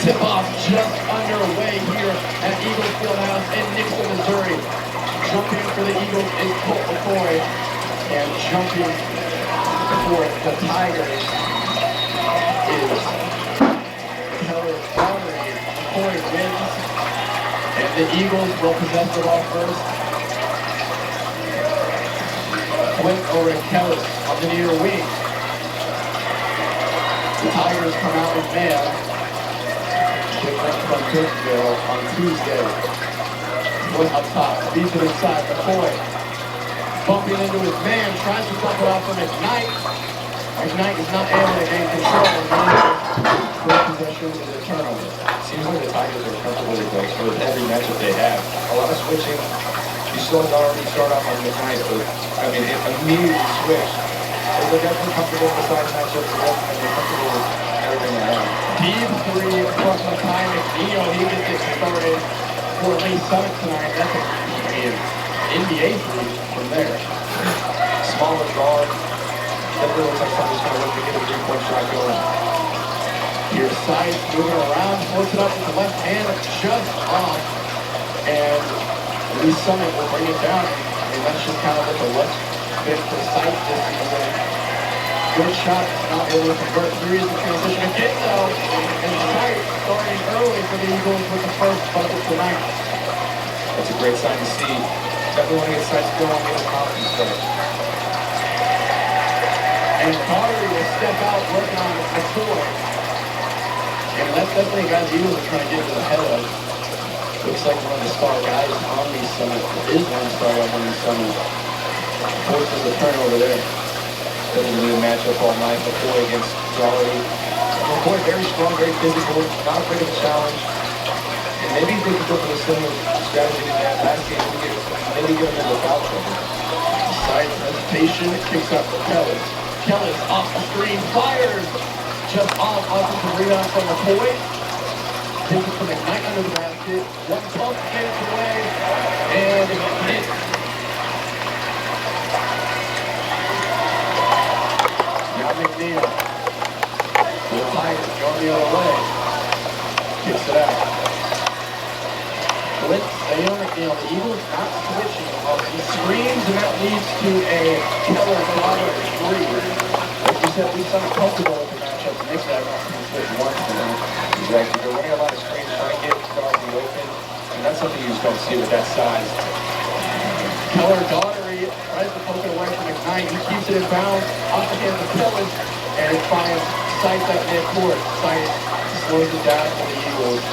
Tip-off just underway here at Eagles Fieldhouse in Nixa, Missouri. Jumping for the Eagles is Colt McCoy, and jumping for the Tigers is Keller Barney. McCoy wins, and the Eagles will possess the ball first. Quint over Keller on the near wing. The Tigers come out in man. From Pittsville on Tuesday. Went up top, beats it inside, McCoy bumping into his man, tries to dump it off for McKnight. McKnight is not able to gain control and first possession is a turnover. Seems like the Tigers are comfortable with every matchup they have. A lot of switching. You saw it already start off on McKnight, but I mean, it immediately switched. They're definitely comfortable with the side matchups, and they're comfortable with everything around. Deep three from Mekhi McNeil. He gets it started for Lee Summitt tonight. That's an NBA three from there. Smaller guard. Definitely looks like somebody's going to look to get a three-point shot going. Here's Summitt moving around, floats it up with the left hand, just off. And Lee Summitt will bring it down. I mean, that's just kind of like a luck bit for Summitt this season. Good shot, not able to convert threes in transition again though. And Summitt starting early for the Eagles with the first bucket tonight. That's a great sign to see. Definitely want to get sights going, get his confidence going. And Carter will step out working on McCoy. And that's definitely a guy the Eagles are trying to get to the head of. Looks like one of the star guys on the Summitt. Is one star on the Summitt. Forces a turnover there. Doesn't really match up all night. McCoy against Doherty. McCoy very strong, very physical, not afraid of a challenge. And maybe if they could go for the similar strategy in that last game, we could maybe get him into foul trouble. Side hesitation, kicks out for Kellis. Kellis off the screen, fires! Just off offensive rebound from McCoy. Takes it from McKnight under the basket. One pump, gets away, and hit. Now McNeil. To the Tigers, going the other way. Kicks it out. Let's stay on McNeil. The Eagles not switching off the screens, and that leads to a Keller-Dotter three. Like you said, we sound comfortable with the matchup. Nixa hasn't been switched once for them. Exactly. They're running a lot of screens, trying to get Doherty open. And that's something you just don't see with that size. Keller-Dotter tries to poke it away from McKnight. He keeps it in bounds off the hands of Kellis, and it finds Summitt at midcourt. Summitt slows it down for the Eagles.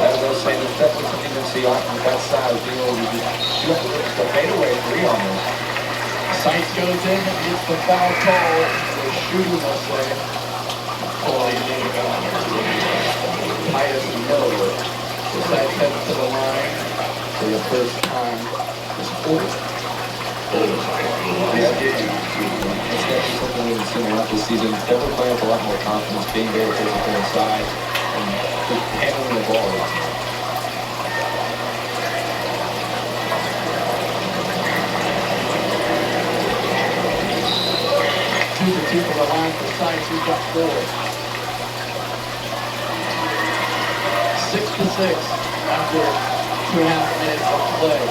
As I was saying, it's definitely something you can see often with that size, being able to just shoot the fadeaway three on this. Summitt goes in and gets the foul call. The shooting, they'll say. Titus Miller. Summitt heads to the line for the first time this quarter. This game. It's definitely something we've seen a lot this season. Definitely playing with a lot more confidence, being very physical inside, and just handling the ball. 2 for 2 from the line for Summitt, who's got 4. 6 to 6 after 2.5 minutes of play.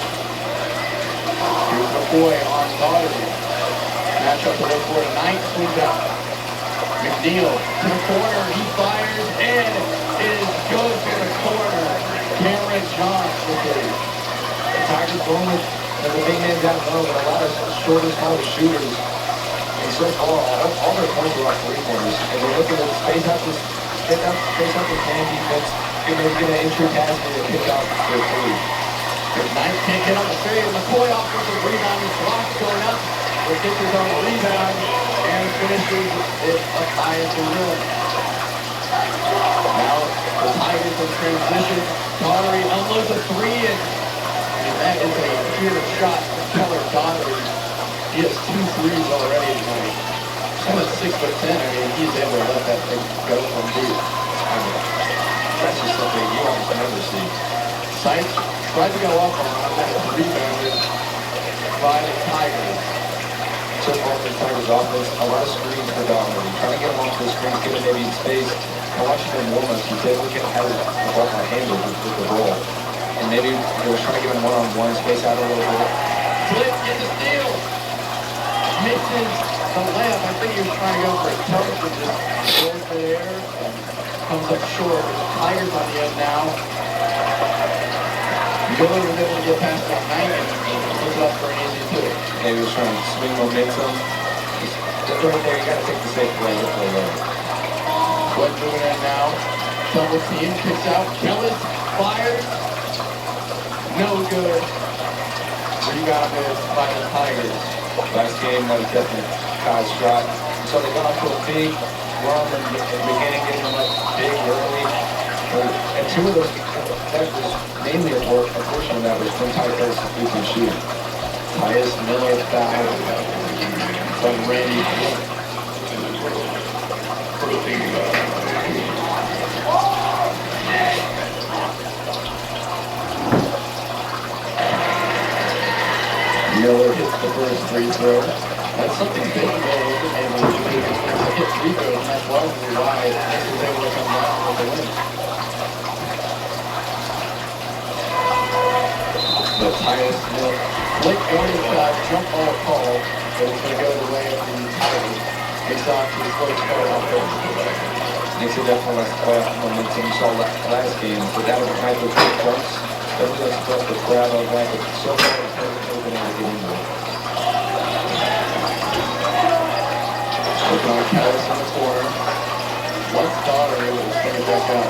Here's McCoy on Doherty. Match up to look for tonight. Swings out. McNeil to the corner. He fires and it is good for the corner. Cameron Johns with it. The Tigers going with the big man down low, but a lot of shorter, smaller shooters. And so far, all their points are off three-pointers. And they're looking to space out the man defense. Maybe get an entry pass and a pick out their three. McKnight can't get on the fade. McCoy off with the rebound. His block's going up. The Sixers on the rebound and finishes it up high at the rim. Now the Tigers in transition. Doherty unloads a three, and that is a pure shot from Keller-Dotter. He has 2 threes already tonight. He's at 6'10". I mean, he's able to let that thing go from deep. That's just something you almost never see. Summitt tried to go up on that, rebounded by the Tigers. So far for the Tigers offense, a lot of screens for Doherty. Trying to get him off the screens, give him maybe space. I'm watching him warm-ups. He definitely has the ball handled with the ball. And maybe they were trying to give him one-on-one, space out a little bit. Flip gets a steal. Misses the layup. I think he was trying to go for a touch and just goes for the air and comes up short. The Tigers on the end now. Miller was able to get past McKnight and puts it up for an easy two. Maybe he was trying to swing momentum. Just right there, you got to take the safe play. Wood moving in now. Double team, kicks out. Kellis fires. No good. Rebounded by the Tigers. Last game, that was definitely Kyle's shot. So they got off to a big run in the beginning, getting them up big early. And two of those, that was mainly a portion of that was from Tyus' three-point shooting. Tyus Miller foul from Randy. Miller hits the first free throw. That's something big though, wasn't able to do. To hit free throws, and that's largely why Nixa was able to come down with the win. The Titus Smith late warning shot, jump ball call, but it's going to go the way of the Tigers. It's off to the first card out there. Nixa definitely likes to play off the momentum. You saw last game, but that was the night with 2 points. That was supposed to grab on that, but so far it's never been able to get into it. Looking on Callis in the corner. Once Daughter able to spin it back out.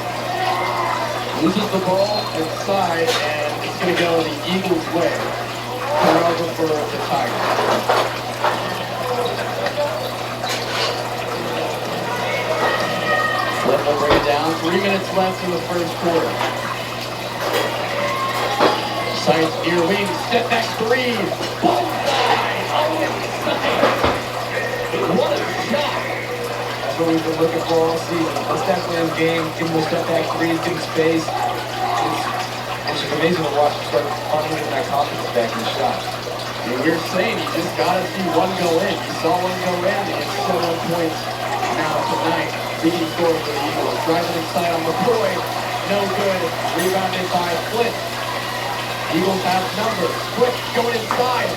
Loses the ball inside, and it's going to go the Eagles' way. Turnover for the Tigers. Flip will bring it down. 3 minutes left in the first quarter. Science near wing, step back three. Bullseye! What a shot! That's what we've been looking for all season. Let's definitely in game, give him those step back threes, give him space. It's just amazing to watch him start finding that confidence back in the shot. And we're saying you just gotta see one go in. You saw one go in, and it's 7 points now tonight. Leading score for the Eagles. Driving inside on McCoy. No good. Rebounded by Flint. Eagles have numbers. Quick going inside.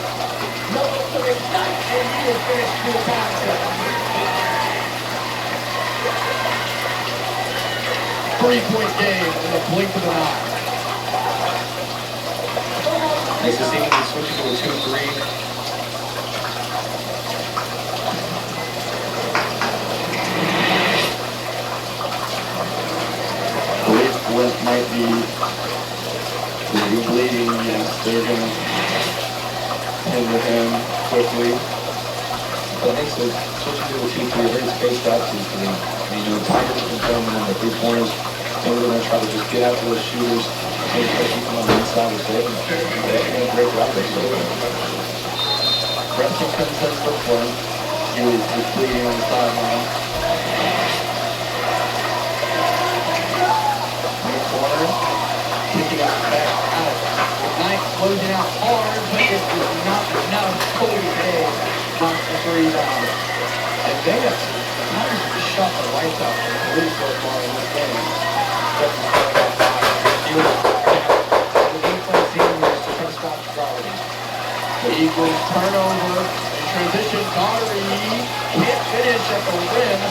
No to McKnight, and Eagles finish to the basket. 3-point game in the blink of an eye. Nixa seemingly switching to a 2-3. Flint might be bleeding. Yes, they're going to handle him quickly. But Nixa switching to a 2-3, very spaced out 2-3. You know, Tigers have been filming on the 3-pointers. Maybe they're going to try to just get after those shooters, maybe especially from on the inside with David. They're doing a great job there so far. Preston comes in for Flint. He was bleeding on the sideline. Corner, kicking out back out. McKnight closing out hard, but it is not enough. Cody Hay knocks the three down. And they have shot the lights out for the police so far in this game. The game plan season is to try to stop the gravity. The Eagles turnover in transition. Daugherty can't finish at the rim,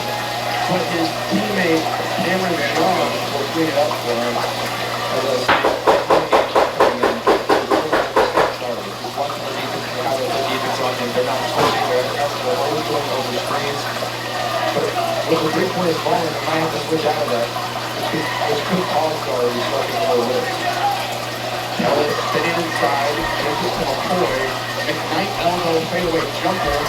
but his teammate Cameron Shaw will clean it up for him. As I was saying, coming in, just watching the defense, how they put defense on him, they're not switching, they're always going over screens. But with the 3-pointers falling, they might have to switch out of that, which could cause Daugherty struggling a little bit. Ellis spinning inside, gives it to McCoy. McKnight elbow fadeaway jumper,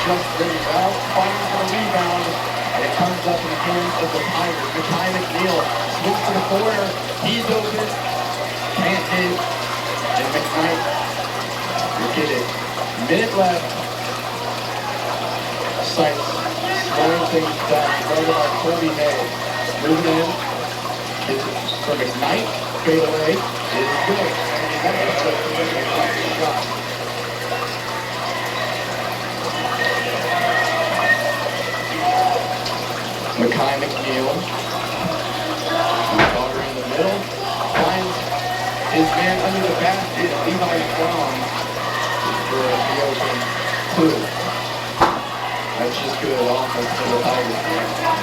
just brings out, fighting for the rebound, and it comes up in the hands of the Tigers. Mekhi McNeil swings to the corner, he's open, can't hit, and McKnight will get it. Minute left. Sights slowing things down, guarded by Cody Hay. Moving in, gets it for McKnight, fadeaway is good. And that's a terrific shot. Mekhi McNeil, Daughter in the middle, finds his man under the basket, Levi Brown, for the open two. That's just good offense for the Tigers.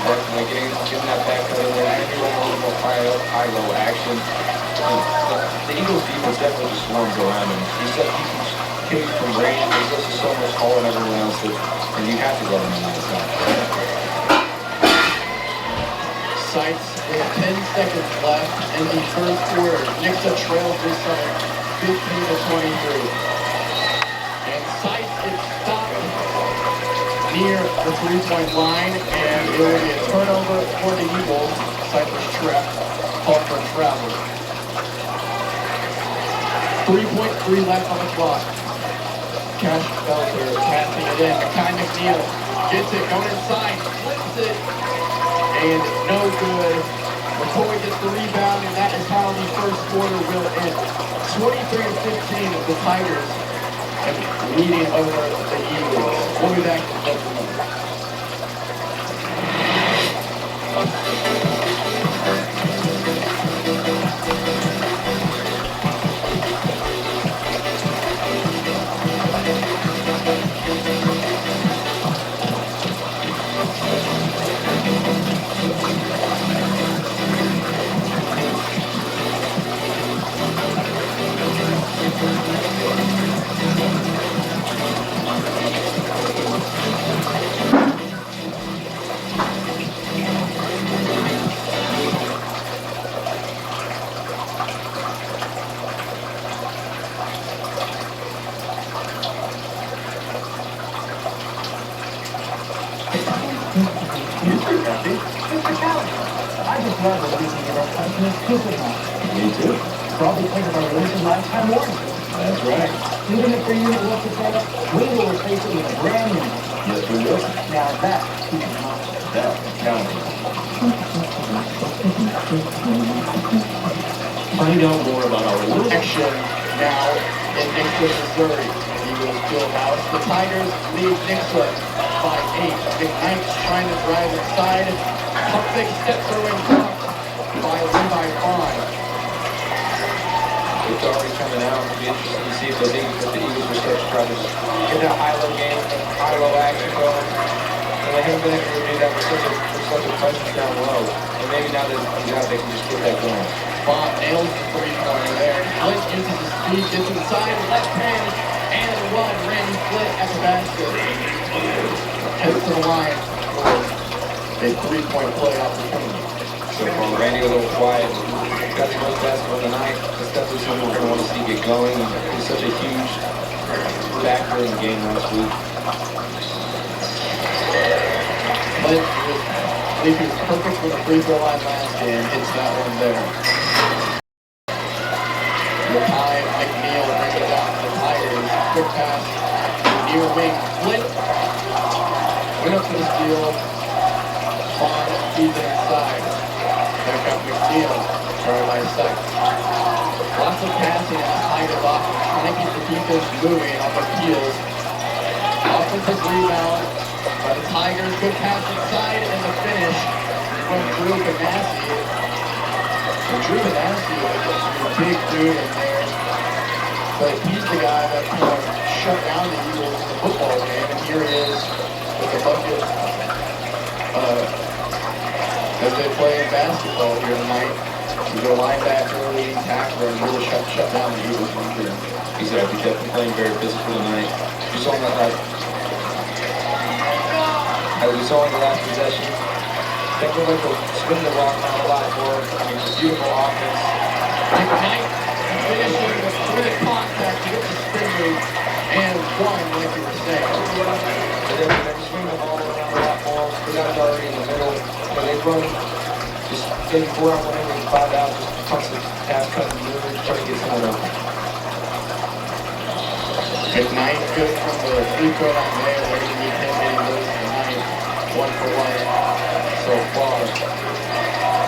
Definitely getting that back cut in there, and you're a little more high-low action. The Eagles' defense definitely just swarms around him. He keeps hitting from range, but he's also so much taller than everyone else, and you have to go him on the inside. Sights with 10 seconds left in the first quarter. Nixa trails this side 15-23. And Sights gets stopped near the 3-point line, and it will be a turnover for the Eagles. Sights was trapped, called for travel. 3.3 left on the clock. Cash Belter passing it in. Mekhi McNeil gets it, going inside, flips it, and no good. McCoy gets the rebound, and that is how the first quarter will end. 23-15 of the Tigers and leading over the Eagles. We'll be back in just a moment. I just love releasing your customers coupon. Me too. Probably think of our releases lifetime warranty. That's right. Even if your unit looks the same, we will replace it with a brand new one. Yes, we will. Now that keeps in mind. That counts. Find out more about our action now in Nixa, Missouri. Eagles field house. The Tigers lead Nixa by 8. McKnight's trying to drive inside. Pump fake step throwing blocked by Levi Vaughn. It's already coming out. It'll be interesting to see if the Eagles will start to try to get that high-low game, high-low action going. And they haven't been able to do that with such a presence down low. And maybe now that he's out, they can just get that going. Vaughn nails the three-pointer there. Flint uses his speed, gets inside, left hand, and one. Randy Flint at the basket. Heads to the line for a three-point play opportunity. So far, Randy a little quiet. Got the most basketball tonight. That's definitely something we're going to want to see get going. He's such a huge factor in the game last week. Flint I believe he was perfect for the free throw line last game. Hits that one there. Mekhi McNeil brings it down to the Tigers. Quick pass. Near wing. Flint. Went up to the steal. Vaughn feeds it inside. Back up McNeil. Trying by sight. Lots of passing and height of offense. Trying to keep the defense moving off the heels. Offensive rebound by the Tigers. Good pass inside and the finish from Drew Ganassi. And Drew Ganassi is a big dude in there. But he's the guy that kind of shut down the Eagles in the football game. And here he is with the bucket as they play in basketball here tonight. He's a linebacker, leading tackler, and really shut down the Eagles from here. Exactly, definitely playing very physical tonight. We saw that as we saw in the last possession, definitely like to spin the rock around a lot more. I mean, it's a beautiful offense. McKnight finishing with contact to get the spin move and one, like you were saying. And then they swing the ball around a lot more. The guys already in the middle. So they run just maybe 4 out, 1 in, 5 out, just punch the pass, cut, and move, try to get someone open. McKnight good from the free throw line there. Where do you need him getting those tonight? 1 for 1 so far.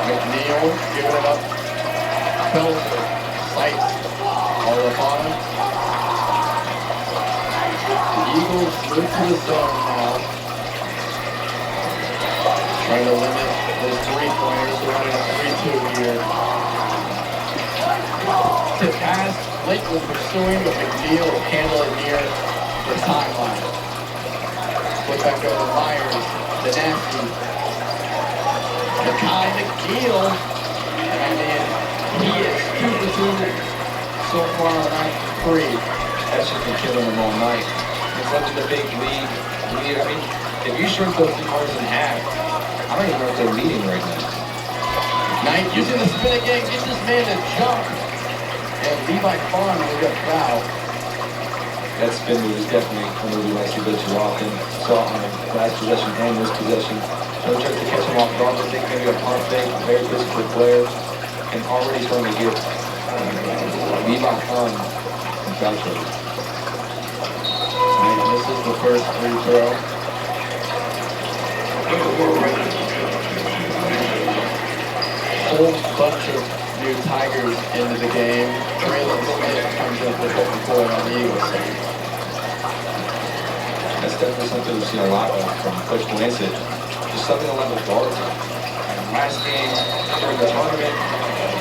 McNeil giving it up. Pelzer, Sights, all up on him. The Eagles move to the zone now. Trying to limit those three-pointers. They're running a 3-2 here. To pass, Blake was pursuing, but McNeil will handle it near the timeline. Flip back over to Myers, the nasty. Mekhi McNeil, and I mean, he is 2 for 2 so far on the night for 3. That's just been killing them all night. It's such a big lead. I mean, if you shrink those 3 pointers in half, I don't even know if they're leading right now. Knight using the spin again, gets this man to jump. And Levi Vaughn will get fouled. That spin move is definitely a move we like to go too often. Saw on the last possession and this possession. So tries to catch him off guard. I think maybe a pump fake, a very physical player. And already starting to get Levi Vaughn in foul trouble. And this is the first free throw. Whole bunch of new Tigers into the game. Traylon Smith comes up with what we call on the Eagles side. That's definitely something we've seen a lot of from Coach Blanchett. Just something to let the guards. And last game during the tournament,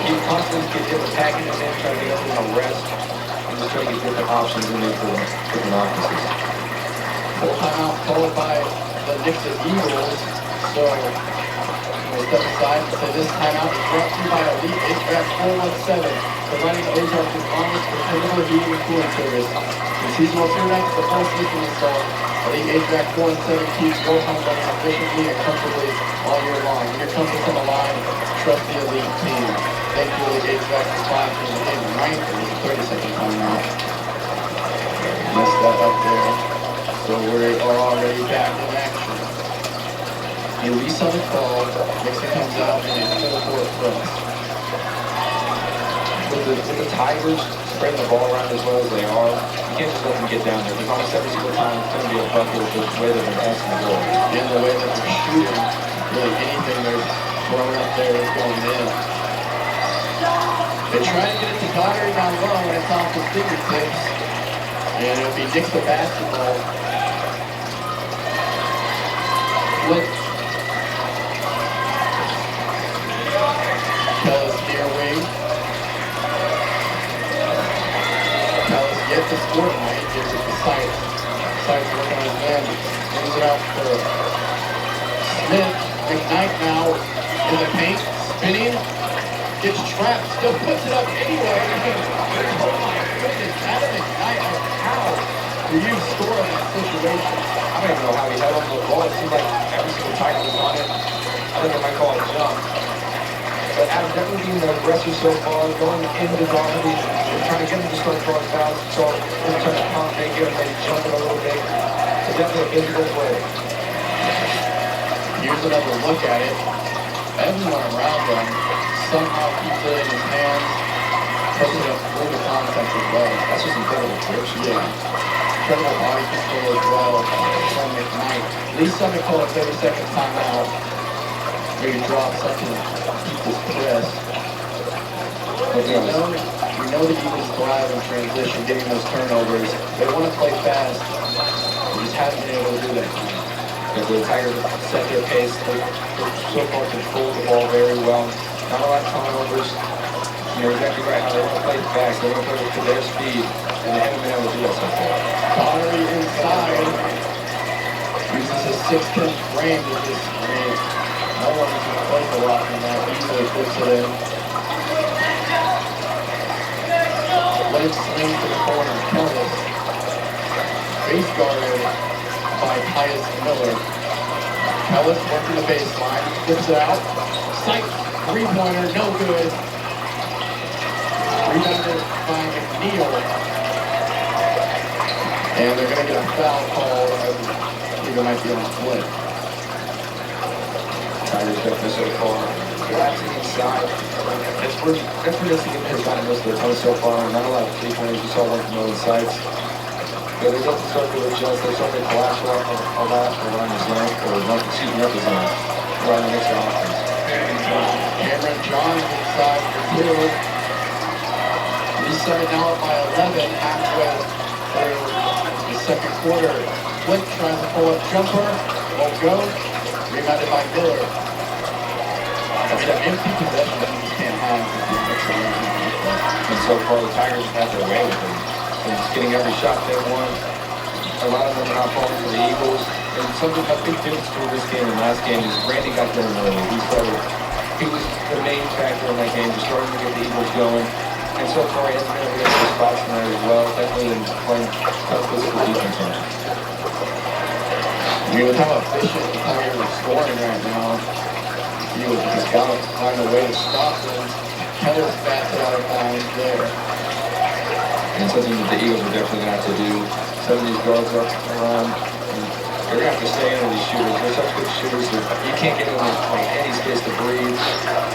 he constantly gets different packages in, trying to get everything on rest. And just trying to get different options in there for different offenses. Full timeout called by the Nixa Eagles. So we'll step aside and say this timeout is brought to you by Elite HVAC 417. Providing Ozarks' longest dependable heating and cooling service. From seasonal turnout to the full system install, Elite HVAC 417 keeps your home running efficiently and comfortably all year long. When your comfort's on the line, trust the Elite team. Thank you, Elite HVAC, for sponsoring the game tonight. It was a 30-second timeout. Messed that up there. So we are already back in action. Elise on the call. Nixa comes out in a full-court press. With the Tigers spreading the ball around as well as they are, you can't just let them get down there. Because almost every single time it's going to be a bucket with the way that they're passing the ball. And the way that they're shooting, really anything they're throwing up there is going in. They try to get it to Goddard down low, and it's off his fingertips. And it'll be Nixa basketball. Kellis near wing. Kellis yet to score tonight. Gives it to Sites. Sites working on his man. Brings it out for Smith. McKnight now in the paint. Spinning. Gets trapped. Still puts it up anyway. Oh my goodness. Adam McKnight, how do you score in that situation? I don't even know how he held on to the ball. It seemed like every single Tiger was on it. I think I might call it a jump. But Adam definitely being the aggressor so far, going into Doherty, and trying to get him to start throwing fouls. So they're trying to pump, they get him, they jump it a little bit. So definitely a physical play. Here's another look at it. Everyone around him somehow keeps it in his hands, puts it up through the contact as well. That's just incredible twitch. Yeah. Incredible body control as well from McKnight. Lee Summitt called a 30-second timeout. Maybe drop something to keep this press. But we know the Eagles thrive in transition, getting those turnovers. They want to play fast. They just haven't been able to do that. The Tigers set their pace. They so far control the ball very well. Not a lot of turnovers. You're exactly right how they want to play fast. They want to play to their speed, and they haven't been able to do that so far. Connery inside. Uses his 6'10" frame to just, no one can play the rock in that. Easily puts it in. Let it swing to the corner. Kellis. Base guarded by Tyus Miller. Kellis working the baseline. Flips it out. Sight. Three-pointer. No good. Rebounded by McNeil. And they're going to get a foul call. I think it might be on a flip. Tigers definitely so far collapsing inside. That's where this team has gotten most of their points so far. Not a lot of three-pointers. We saw one from those sides. But they have to start to adjust. They're starting to collapse around the zone, or not, excuse me, up the zone, around the next offense. Cameron Johns inside for two. Nixa now up by 11, halfway through the second quarter. Flip tries to pull up jumper, won't go. Rebounded by Miller. That's an empty possession that you just can't have with the Nixa. And so far, the Tigers have their way with them. And just getting every shot they want. A lot of them are not falling for the Eagles. And something a big difference between this game and last game is Randy got going early. He was the main factor in that game, just starting to get the Eagles going. And so far, he hasn't been able to get the spots tonight as well. Definitely in playing tough physical defense on it. With how efficient the Tigers are scoring right now, you would just got to find a way to stop them. Kellis bats it out of bounds there. And something that the Eagles are definitely going to have to do. Some of these guards are around. They're going to have to stay under these shooters. They're such good shooters that you can't get them like any space to breathe.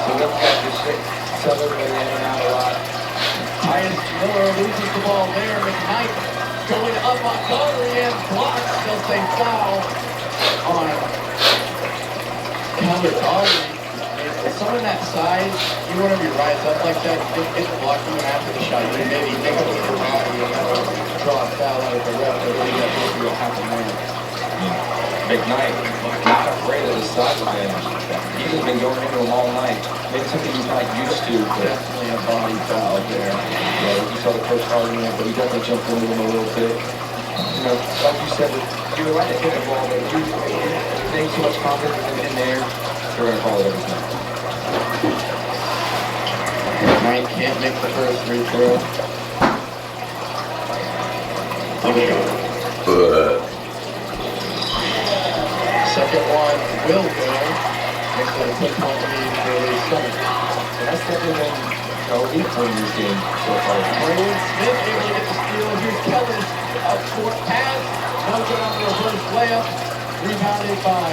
So they're going to have to sell everybody in and out a lot. Tyus Miller loses the ball there. McKnight going up on Connery and blocks. They'll say foul on Keller Connery. With someone that size, you whenever you rise up like that, you just get blocking after the shot. You maybe think of your body and draw a foul out of the ref. But really, see what happened there. McKnight, not afraid of his size advantage. He's just been going into him all night. Maybe something he's not used to, but Definitely a body foul there. yeah, you saw the coach arguing it, but he definitely jumped into him a little bit. You know, like you said, you would like to hit the ball, but if you make too much confidence in there, they're going to call it every time. Knight can't make the first free throw. Here we go. Second one will go. Next one, a 10-point lead for the Summitt. So that's definitely been, you know, weak point in this game so far. Braylon Smith able to get the steal. Here's Kellis up court pass. No good on the reverse layup. Rebounded by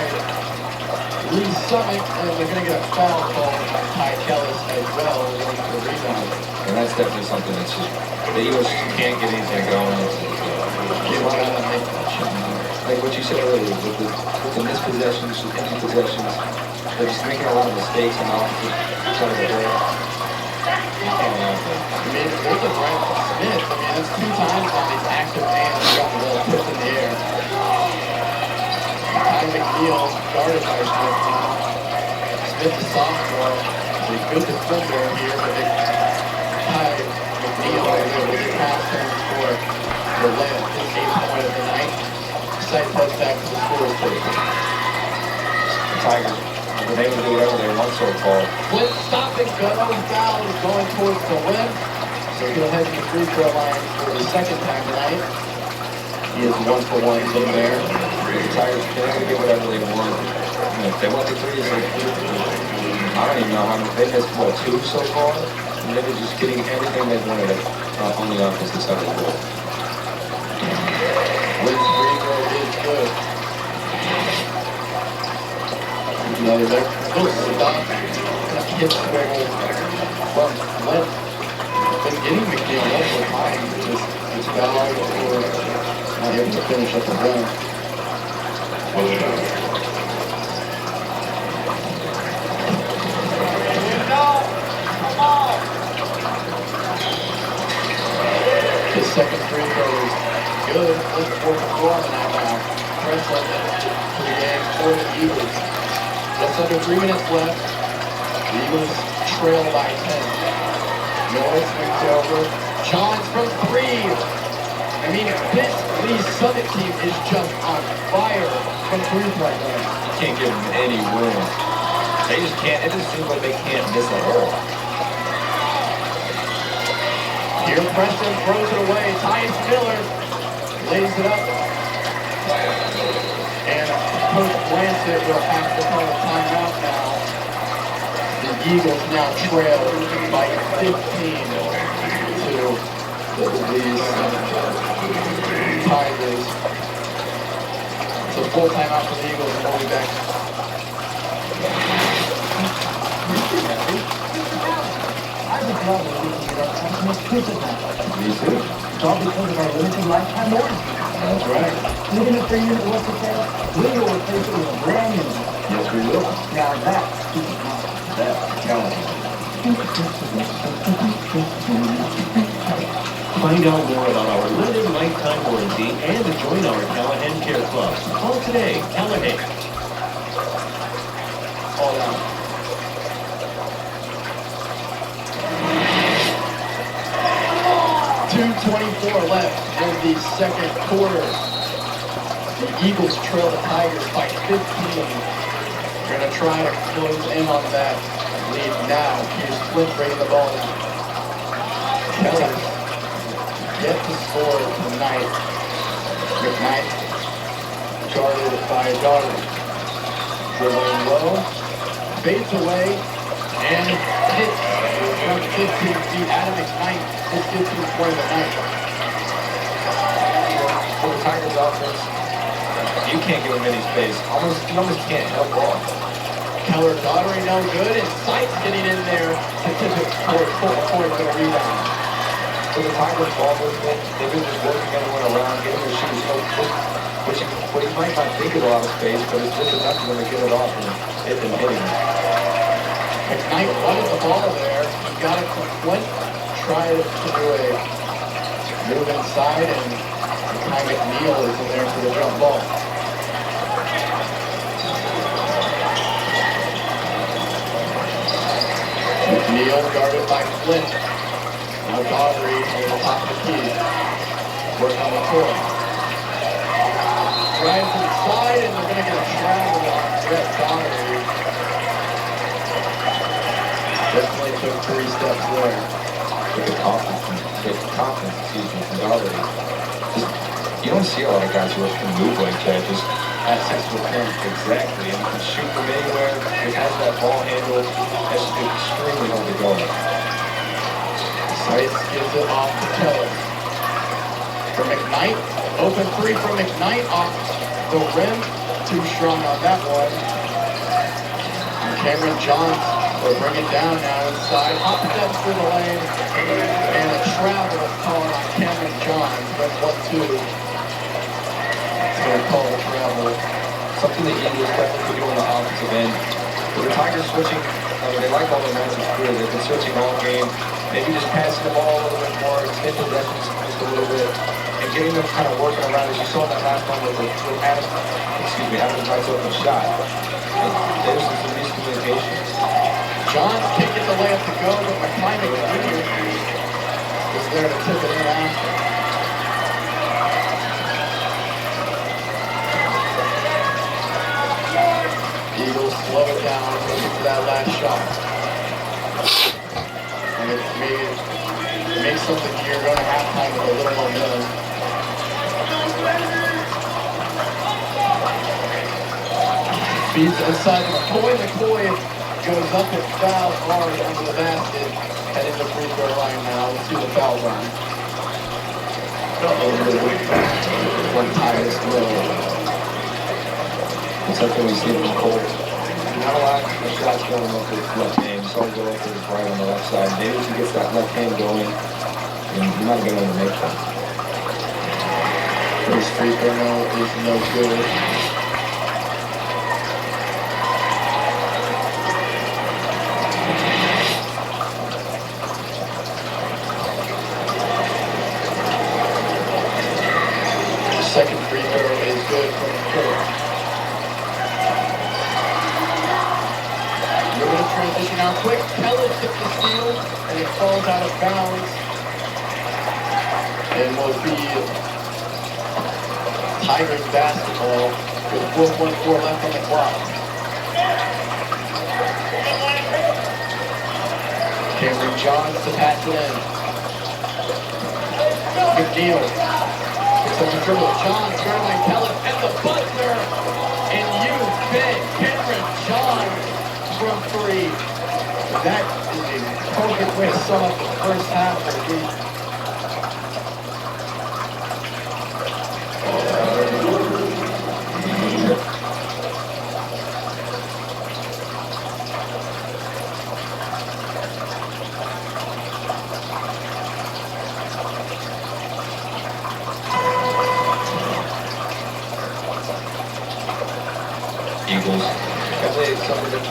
Lee Summitt, and they're going to get a foul call by Ty Kellis as well for the rebound. And that's definitely something that's just, the Eagles can't get anything going. They want to make that shot. Like what you said earlier, with the missed possessions, empty possessions, they're just making a lot of mistakes on the opposite side of the ball. You can't allow that. I mean, look at Brent Smith. I mean, that's 2 times on these active hands. He got the ball tipped in the air. Mekhi McNeil guarded by Smith now. Smith, the sophomore, is a good defender here, but Mekhi McNeil is able to get past him for the layup. His 8th point of the night. Sight heads back to the scorer's table. The Tigers, when they would do whatever they want so far. Flint stopping, go foul is going towards the rim. So he'll head to the free throw line for the second time tonight. He is 1 for 1 in there. The Tigers, they're going to get whatever they want. You know, if they want the threes, I don't even know how many. They've missed, what, 2 so far? And they're just getting everything they wanted on the offensive side of the ball. Wynn's free throw is good. Another there. Little stop. Hit swaggle from Flint. Been getting McNeil multiple times. Just fouled or not able to finish at the rim. His second free throw is good. Let's 4 for 4 on the night now. Pressure to the game for the Eagles. Just under 3 minutes left. The Eagles trail by 10. Norris swings over. Johns from 3. I mean, this Lee Summitt team is just on fire from 3 right now. You can't give them any room. They just can't. It just seems like they can't miss a hole. Here Preston throws it away. Tyus Miller lays it up. And Coach Blanchett will have to call a timeout now. The Eagles now trail by 15 to these Tigers. It's a full timeout for the Eagles, and we'll be back. I would love it if we could get our customers pizza now. Me too. It's all because of our limited lifetime warranty. That's right. Even if their unit was to fail, we will replace it with a brand new one. Yes, we will. Now that's peace of mind. That's challenging. Find out more about our limited lifetime warranty and to join our Callahan Care Club. Call today, Callahan. All down. 2:24 left in the second quarter. The Eagles trail the Tigers by 15. They're going to try to close in on that lead now. Here's Flint bringing the ball now. Kelly yet to score tonight. McKnight guarded by Darwin. Dribbling low, fades away, and hits from 15 feet. Adam McKnight, his 15th point of the night. For the Tigers offense, you can't give them any space. You almost can't help off. Keller Daughtery no good, and Sites getting in there to tip it for the rebound. For the Tigers ball movement, they've been just working everyone around, getting their shoes open, which you might not think is a lot of space, but it's just enough for them to get it off and hit them hitting. McKnight wanted the ball there. He got it from Flint. Tried to do a move inside, and Mekhi McNeil is in there for the jump ball. McNeil guarded by Flynn. Now Daugherty over the top of the key. Work on the floor. Drives inside, and they're going to get a travel on Brett Daugherty. Definitely took 3 steps there. With the confidence, from Daugherty. You don't see a lot of guys who can move like that. Just At 6'10". exactly, and can shoot from anywhere. It has that ball handle. That's extremely hard to go. Sites gives it off to Keller. For McKnight, open 3 from McKnight off the rim. Too strong on that one. And Cameron Johns will bring it down now inside. Up steps through the lane. And a travel call on Cameron Johns. That's 1-2. It's going to call the travel. Something the Eagles definitely could do on the offensive end. But the Tigers switching, they like all their matches clear. They've been switching all game. Maybe just passing the ball a little bit more, extend possessions just a little bit, and getting them kind of working around, as you saw in that last one with Adams Knight's open shot. There's some miscommunication. Johns can't get the layup to go, but Mekhi McNeil is there to tip it in after. Eagles slow it down, looking for that last shot. And it makes something here, going to halftime with a little momentum. Feeds inside of McCoy. McCoy goes up and fouls hard under the basket. Heading to the free throw line now. Let's see the foul line. One tightest throw. It's something we see from Cole. Not a lot of shots going up with his left hand. So go up with his right on the left side. Maybe if he gets that left hand going, and he's not going to make that. His free throw is no good. Second free throw is good from the court. We're going to transition now quick. Keller took the steal, and it falls out of bounds. And will be Tigers basketball with 4.4 left on the clock. Cameron Johns to pass it in. McNeil picks up the dribble. Johns, guarded by Keller, and the buzzer. And you bet Cameron Johns from 3. That is a perfect way to sum up the first half of the game. Eagles. I'd say it's something that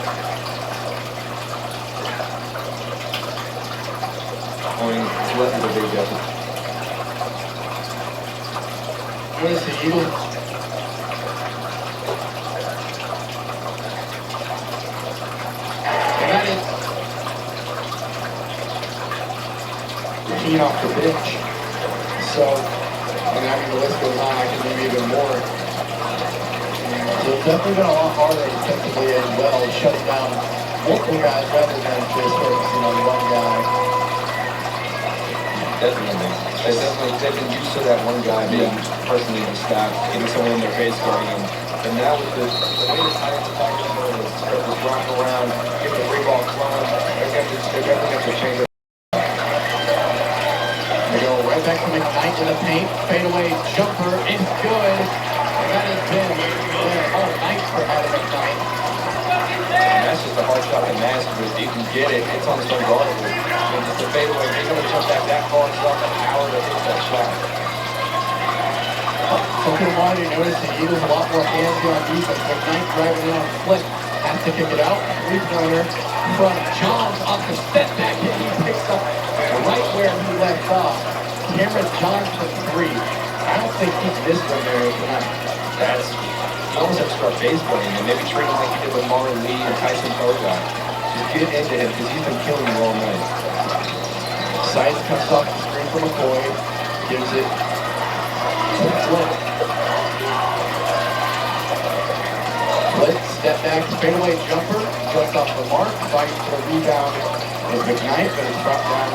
going left is a big deficit. What is the Eagles? And that is Keen off the bench. So, and I mean, the list goes on, I can name even more. So it's definitely been a lot harder defensively as well, shutting down multiple guys rather than just focusing on one guy. Definitely. They've been used to that one guy being personally the staff, getting someone in their face guarding him. And now with the way the Tigers attack is rock around, get the free ball flowing, they're definitely going to change it. They go right back to McKnight in the paint. Fadeaway jumper is good. And that has been there all night for Adam McKnight. And that's just a hard shot to master. If you can get it, it's almost unguardable. I mean, just a fadeaway, they're going to jump that far, it's not an hour to hit that shot. Something wide, you notice the Eagles a lot more hands on defense. McKnight driving in on the flip. Has to kick it out. Three-pointer from Johns off the step back. And he picks up right where he left off. Cameron Johns for three. I don't think he missed one there tonight. That's, he almost had to start base running and maybe treat him like he did with Marlon Lee and Tyson Boga. Just get into him because he's been killing you all night. Sides comes off the screen from McCoy, gives it to Flint. Flint, step back, fadeaway jumper, just off the mark, fighting for a rebound with McKnight, but it's brought down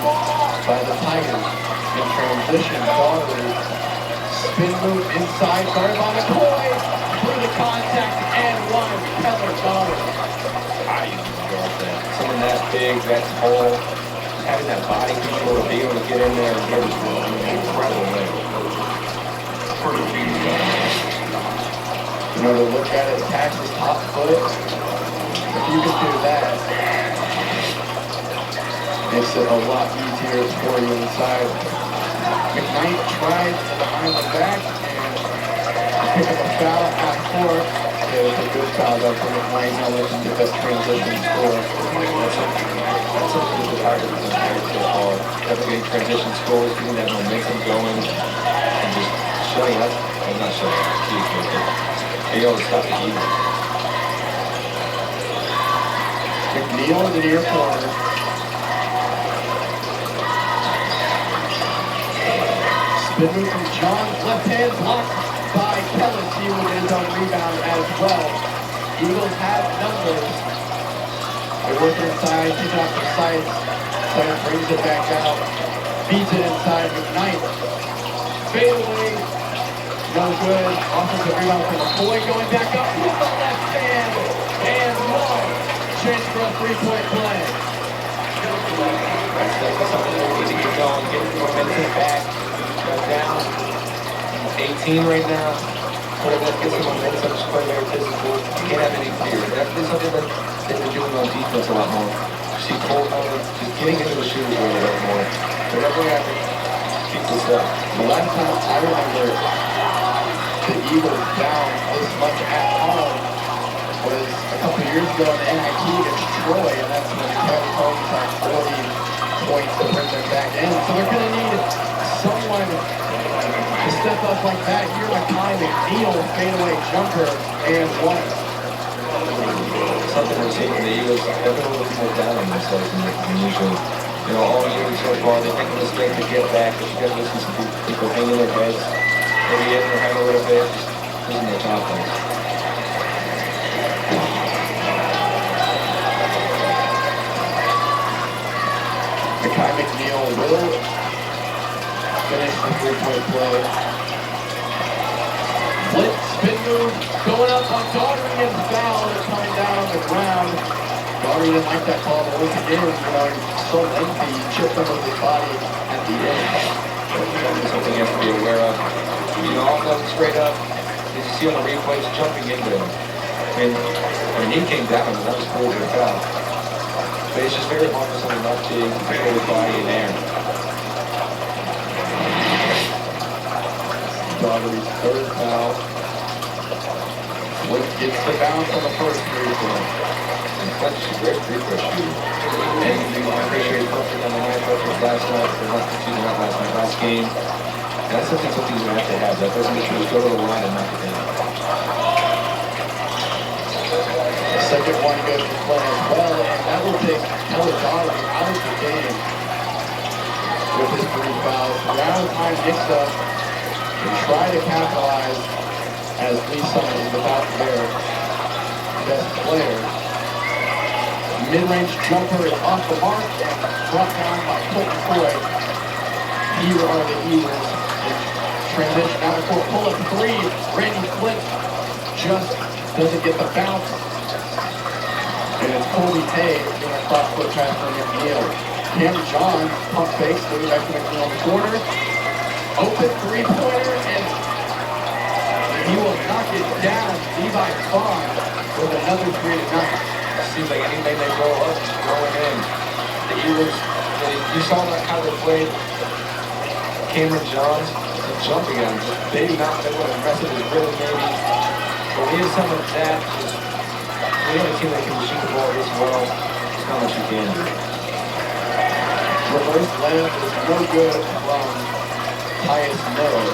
by the Tigers. In transition, Daugherty, spin move inside, guarded by McCoy, through the contact, and one, Keller Daugherty. I used to go off that. Someone that big, that tall, having that body control to be able to get in there and get it to an incredible way. You know, to look at it, attach his top foot. If you can do that, makes it a lot easier for you inside. McKnight tried behind the back and pick up a foul at court. It was a good foul though for McKnight. Now let's get that transition score. That's something that the Tigers have done very so far. Definitely getting transition scores, getting that momentum going, and just shutting up. Well, not shutting up, excuse me, but being able to stop the Eagles. McNeil in the near corner. Spin move from John, left hand blocked by Kellis. He will get his own rebound as well. Eagles have numbers. They work inside, kick off the sides. Sides brings it back out. Feeds it inside McKnight. Fade away. No good. Offensive rebound from McCoy going back up with the left hand. And one. Chance for a three-point play. That's something that we need to get going, get the momentum back. Got down 18 right now. Let's get some momentum, just play very physical. You can't have any fear. That's something that they've been doing on defense a lot more. You see Cole just getting into the shooters a little bit more. Whatever happens, keep this up. The last time I remember the Eagles down this much at home was a couple years ago in the NIT against Troy, and that's when Kevin Holmes had 40 points to bring them back in. So they're going to need someone to step up like that. Here, Mekhi McNeil, fadeaway jumper, and one. Something we're seeing from the Eagles, they're going to look more down on themselves than usual. You know, all year so far, they make a mistake to get back, but you got to listen to people hanging their heads, maybe hitting their head a little bit, just losing their confidence. Mekhi McNeil will finish the three-point play. Flint, spin move, going up on Daugherty and foul. They're coming down on the ground. Daugherty didn't like that call, but once again, you know, so lengthy, he chipped him with his body at the end. That's something you have to be aware of. You know, all done straight up, as you see on the replays, jumping into him. I mean, he came down and that was cool with a foul. But it's just very hard for someone not to control his body in air. Daugherty's third foul. Flint gets the bounce on the first free throw. And Flint's a great free throw shooter. And I appreciate his perfect on the night, perfect last night, or not, excuse me, not last night, last game. And that's something you have to have. That doesn't mean you just go to the line and knock it in. The second one goes to Flint as well, and that will take Keller Daugherty out of the game with his three fouls. Around time, Nixa can try to capitalize as Lee Summitt is without their best player. Mid-range jumper is off the mark and brought down by Colton Floyd. Here are the Eagles. Transition out of court, pull up three. Randy Flint just doesn't get the bounce. And it's Colby Hay doing a cross-court pass for McNeil. Cam John pump fakes, moving back to McNeil in the corner. Open three-pointer, and he will knock it down. Levi Vaughn with another 3 to knock. Seems like anything they throw up, just throwing in. The Eagles, you saw how they played Cameron Johns and jumping on him. Maybe not, they want to mess with his rhythm maybe. But we have some of that. We have a team that can shoot the ball this well. There's not much you can do. Reverse layup is no good from highest middle.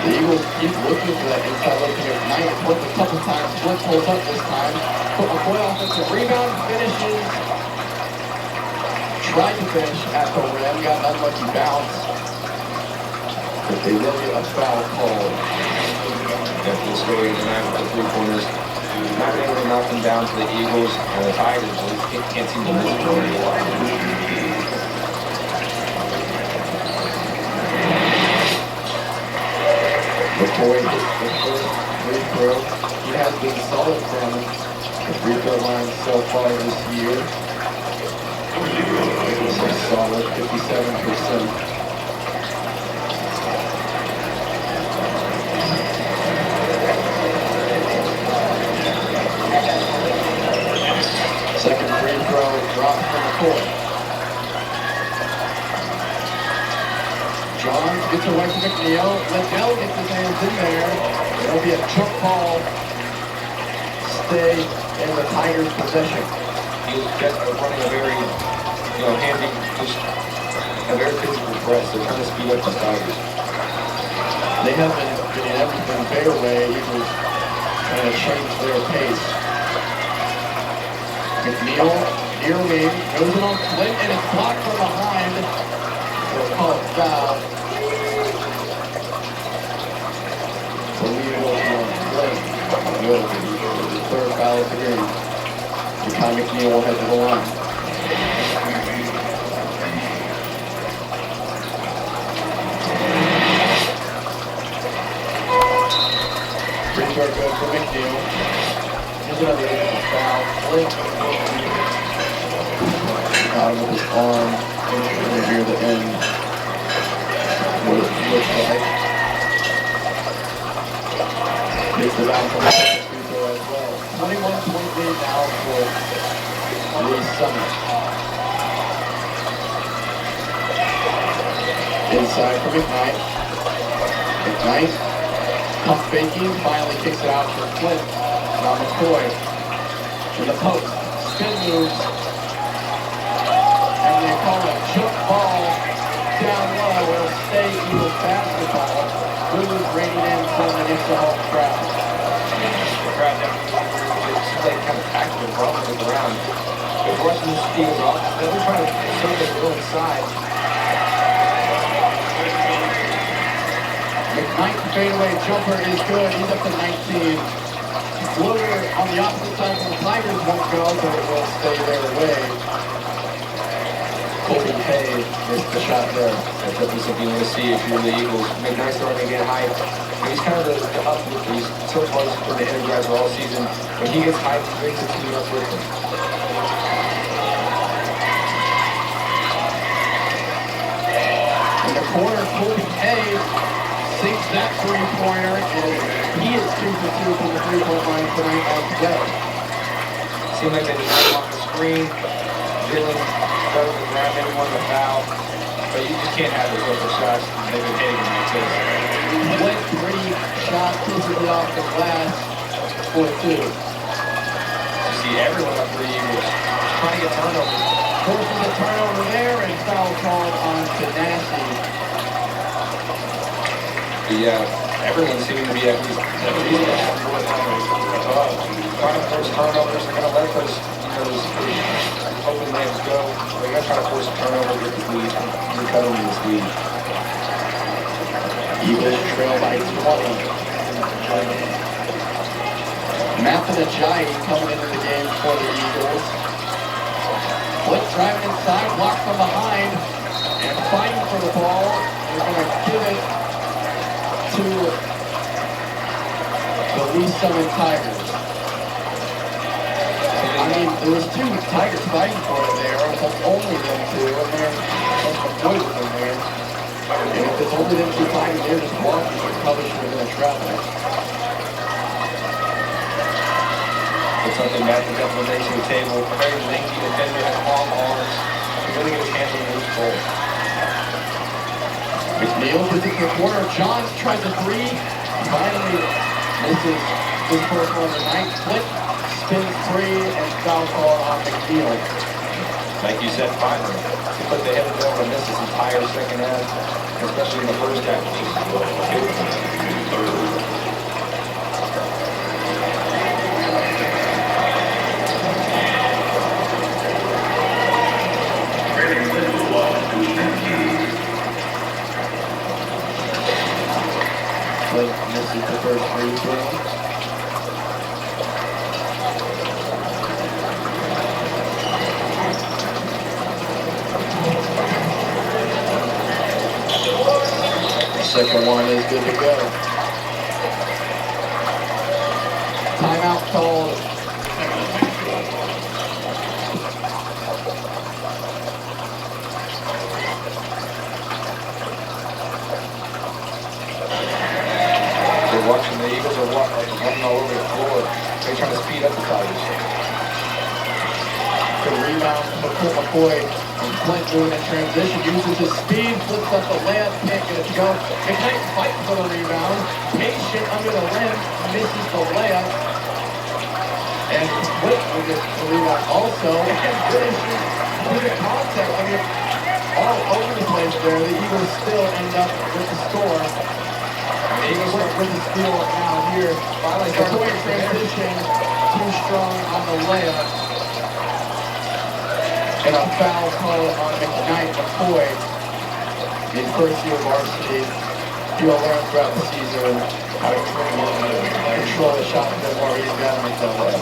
The Eagles keep looking for that inside look to McKnight. It's worked a couple times. Flint pulls up this time. But McCoy offensive rebound, finishes. Tried to finish at the rim, got an unlucky bounce. But they will get a foul called. Definitely story of the night with the three-pointers. Not able to knock them down to the Eagles, and the Tigers can't seem to miss it very well. McCoy hits the first free throw. He has been solid from the free throw line so far this year. It's a solid 57%. Second free throw dropped from McCoy. Johns gets away from McNeil. Liddell gets his hands in there. It'll be a jump ball. Stay in the Tigers' possession. He's running a very, handy, just a very physical press. They're trying to speed up the Tigers. They have been getting everything their way. Eagles trying to change their pace. McNeil, near wing, goes in on Flint, and it's blocked from behind. They'll call it foul. The lead will be on Flint. Will be the third foul of the game. Mekhi McNeil will head to the line. Free throw goes for McNeil. Here's another foul. Flint got him with his arm. Finishing near the end. What it looks like. Takes the bounce on the second free throw as well. 21-point lead now for the Summitt. Inside for McKnight. McKnight, tough faking, finally kicks it out for Flint. Now McCoy in the post, spin moves, and they call a jump ball down low. It'll stay Eagles basketball. Blues raining in from the Nixa home crowd. The crowd definitely just kind of active running the ground. They're rushing the Eagles off. They're trying to circle the little side. McKnight fadeaway jumper is good. He's up to 19. Floater on the opposite side from the Tigers won't go, but it will stay their way. Colby Hay missed the shot there. That's definitely something you want to see if you're the Eagles. McKnight's starting to get hyped. He's kind of the uplifter. He's so far for the energizer all season. When he gets hyped, he brings the team up with him. In the corner, Colby Hay sinks that three-pointer, and he is 2 for 2 from the three-point line tonight as well. Seemed like they just ran off the screen. Dillon started to grab everyone the foul. But you just can't have those open shots. They've been hitting them like this. Flint, pretty shot, pushes it off the glass for 2. You see everyone up for the Eagles trying to get turnovers. Forces a turnover there, and foul called on Tenassi. Yeah, everyone seems to be at least a half court above. Trying to force turnovers. They're going to let those open lanes go. They're going to try to force a turnover, get this lead, recover this lead. Eagles trail by 20. Mappin Ajayi coming into the game for the Eagles. Flint driving inside, blocked from behind, and fighting for the ball. They're going to give it to the Lee Summitt Tigers. I mean, there was 2 Tigers fighting for it there, but only them 2, and there's McCoy was in there. And if it's only them 2 fighting, they're just blocking. It probably should have been a travel. It's something that the definitely brings to the table. A very lanky defender has long arms. He really get his hands on the loose ball. McNeil visits the corner. Johns tries a 3. Finally misses his first one of the night. Flint spins 3 and foul call on McNeil. Like you said, finally, seems like they haven't been able to miss this entire second half, especially in the first half. Flint misses the first free throw. Second one is good to go. Timeout called. They're watching the Eagles are running all over the floor. They're trying to speed up the Tigers. Good rebound from McCoy. And Flint doing a transition, uses his speed, flips up the layup, can't get it to go. McKnight fights for the rebound, patient under the rim, misses the layup. And Flint will get the rebound also, and finishes with a contact. I mean, all over the place there. The Eagles still end up with the score. The Eagles work with the steal now here. McCoy transition, too strong on the layup. And a foul call on McKnight McCoy. In first year varsity, he'll learn throughout the season how to control the shot a bit more. He's got to make that way.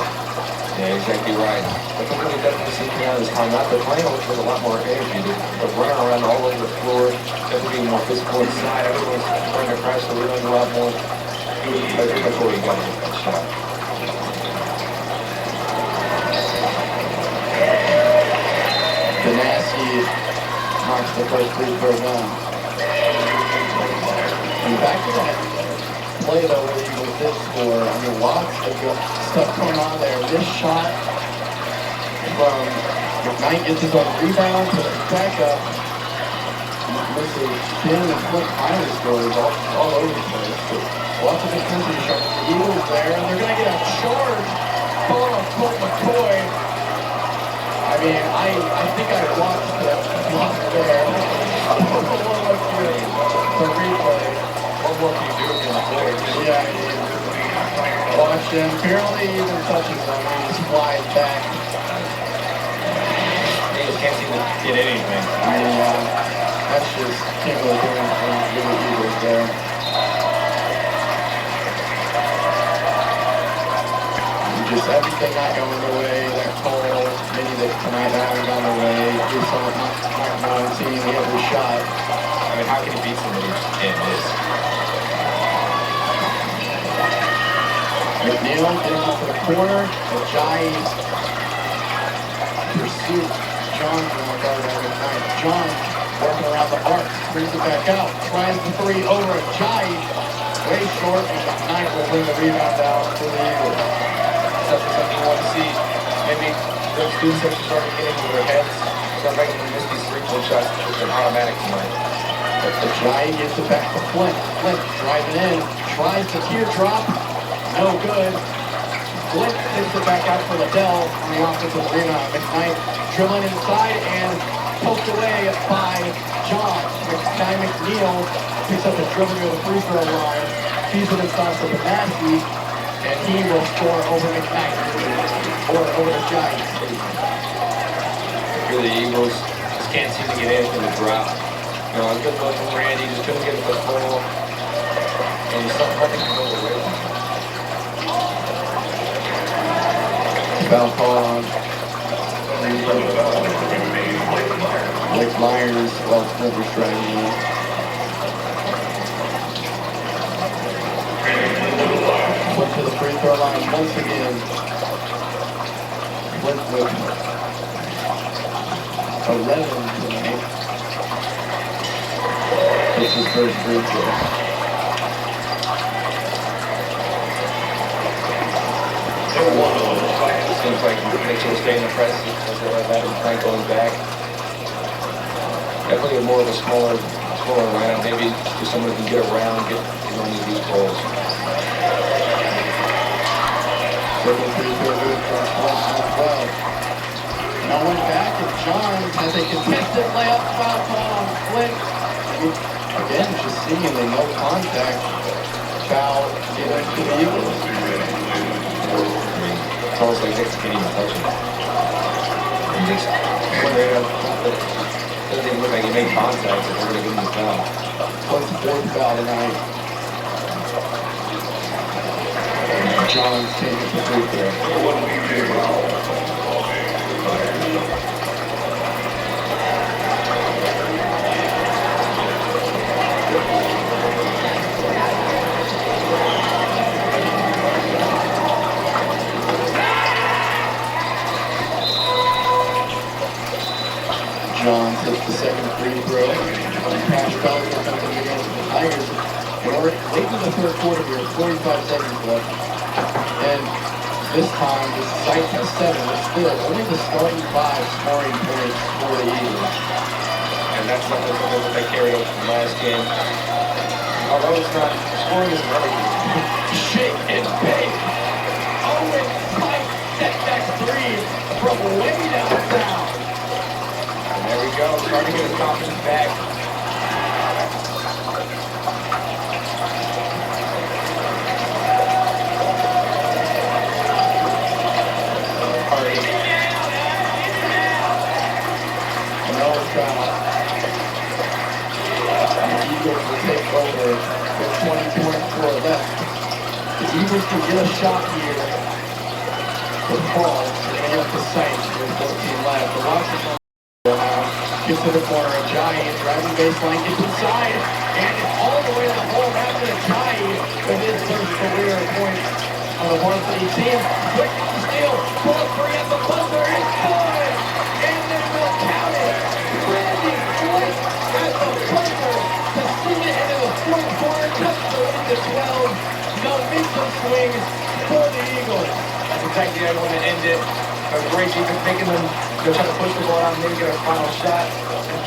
Yeah, exactly right. I think we definitely see coming out of this timeout. They're playing with a lot more energy. They're running around all over the floor, definitely being more physical inside. Everyone's trying to crash the rim a lot more. That's where you got to get that shot. Ganassi knocks the first free throw down. And back to that play though where the Eagles did score. I mean, lots of good stuff going on there. This shot from McKnight gets his own rebound, puts it back up. Misses spin and Flint finally scores all over the place. But lots of good defensive shots. The Eagles there, and they're going to get a charge call on Colt McCoy. I mean, I think I watched the block there. The replay. What more can you do if you're not playing? Yeah, I mean, watch him. Barely even touches him. He just flies back. They just can't seem to get anything. I mean, that's just can't really do anything with the Eagles there. Just everything not going the way. That call, maybe that tonight that was on the way. We saw it not seeing the other shot. I mean, how can you beat somebody in this? McNeil getting into the corner. Ajayi pursuit. John from the guard at McKnight. John working around the arc. Brings it back out. Tries the three over Ajayi. Way short, and McKnight will bring the rebound down for the Eagles. Something you want to see. Maybe the students have started getting into their heads. Start making them miss these three-point shots. It's an automatic tonight. Ajayi gives it back to Flint. Flint driving in. Tries the teardrop. No good. Flint takes it back out for Liddell on the offensive rebound. McKnight dribbling inside and poked away by John. Mekhi McNeil picks up the dribble to the free throw line. Feeds it inside for Ganassi. And he will score over McKnight, or over the Giants. Here the Eagles just can't seem to get anything to drop. You know, a good look from Randy, just couldn't get the ball. And he's nothing to go away from. Foul call on Blake Myers while Smith was driving in. Went to the free throw line once again. Went with 11 tonight. This is first free throw. Seems like Nixa will stay in the press as they let that Frank going back. Definitely more of a smaller lineup. Maybe just someone who can get around, get on these balls. Second free throw good from Flint as well. Now one back, and Johns has a contested layup foul call on Flint. Again, just seeing the no contact foul given to the Eagles. It's almost like Nixa can't even touch him. Doesn't even look like he made contact, but they're going to give him the foul. Flint's fourth foul tonight. Johns taking the free throw. Johns hits the second free throw. Cash Bellinger comes in against the Tigers. And we're late in the third quarter here, 45 seconds left. And this time, the site has 7, but still only the starting 5 scoring points for the Eagles. And that's not what they carried over from last game. Although it's not, scoring isn't everything. Shake and bake. Owen Pike set that 3 from way downtown. And there we go, starting to get his confidence back. Another foul. The Eagles will take over with 20.4 left. The Eagles can get a shot here. The ball is going up the site with 14 left. The Washington gets to the corner. Ajayi driving baseline, gets inside, and it's all the way to the hole after Ajayi with his first career point on the varsity team. Quick steal, pull up three at the buzzer, it's good, and they will count it. Randy Flint at the buzzer to send it into the fourth quarter, cuts the lead to 12. Momentum swing for the Eagles. That's exactly how I want to end it. A great defense making them try to push the ball out and maybe get a final shot.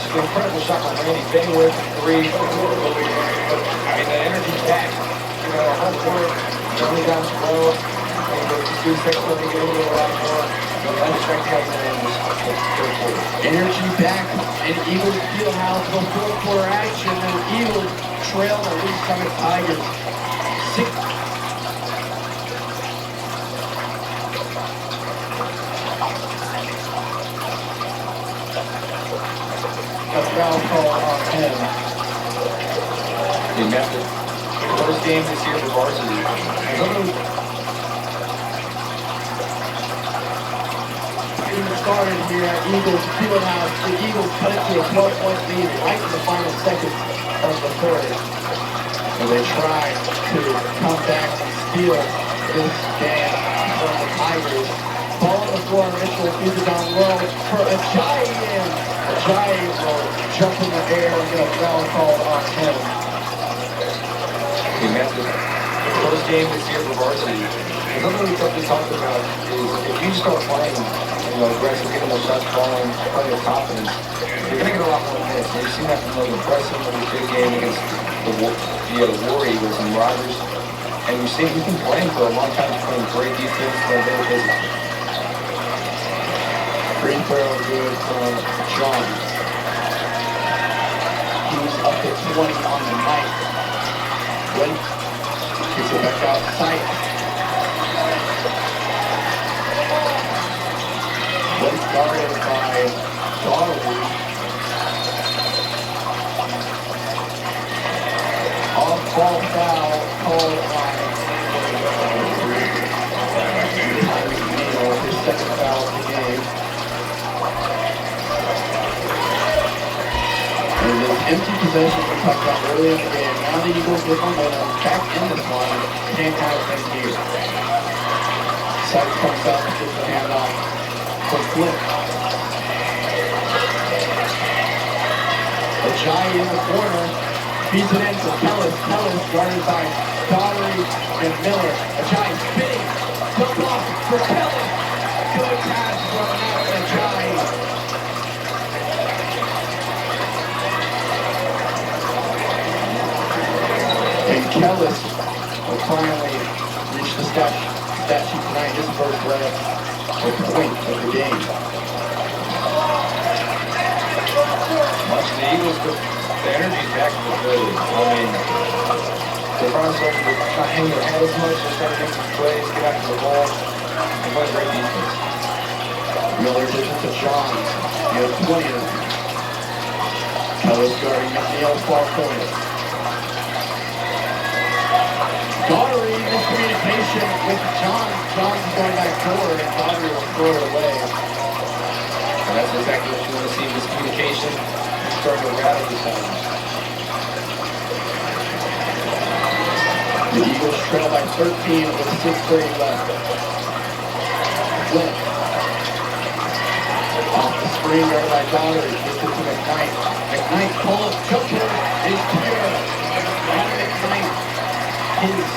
Just an incredible shot from Randy Baylor for 3. But I mean, the energy's back. You know, the whole court, only down slow. And the students next to they get a little lot more. That's exactly how you end this third quarter. Energy back in Eagles Fieldhouse for fourth quarter action, and Eagles trail the Leeds Summit Tigers. 6. A foul call on him. He messed it. First game this year for varsity. Getting started here at Eagles Fieldhouse. The Eagles cut it to a 12-point lead right in the final seconds of the third. And they try to come back and steal this game from the Tigers. Ball on the floor, Mitchell feeds it down low for Ajayi. Ajayi will jump in the air and get a foul called on him. He messed it. First game this year for varsity. And something we talked about is if you start playing, aggressive, getting those shots falling, playing with confidence, you're going to get a lot more hits. We've seen that from those impressive in the big game against the War Eagles and Rogers. And you've seen he's been playing for a long time, playing great defense, playing very physical. Free throw good from John. He's up to 20 on the night. Wait. Kicks it back outside. Wait guarded by Darwood. Off-ball foul called on Mekhi McNeil, his second foul of the game. And this empty possession we talked about earlier in the game. Now the Eagles with momentum back in this one. Can't have them here. Sykes comes up and gets the handoff for Flint. Ajayi in the corner. Feeds it in for Kellis. Kellis guarded by Daughtery and Miller. Ajayi spinning. Took off for Kellis. Good pass from Ajayi. And Kellis will finally reach the stat sheet tonight, his first layup or point of the game. watching the Eagles, the energy's back in the building. I mean, the front starting to not hang their head as much, they're starting to make some plays, get after the ball, and play great defense. Miller gives it to Johns. He has 20 of them. Kellis guarding McNeil far corner. Daughtery, miscommunication with Johns. Johns is going back forward, and Daughtery will throw it away. And that's exactly what you want to see, miscommunication. Starting to rattle the sound. The Eagles trail by 13 with 6:30 left. Flip. Off the screen, guarded by Daughtery. Gives it to McKnight. McKnight pull-up jumper is pure. Adam McKnight, his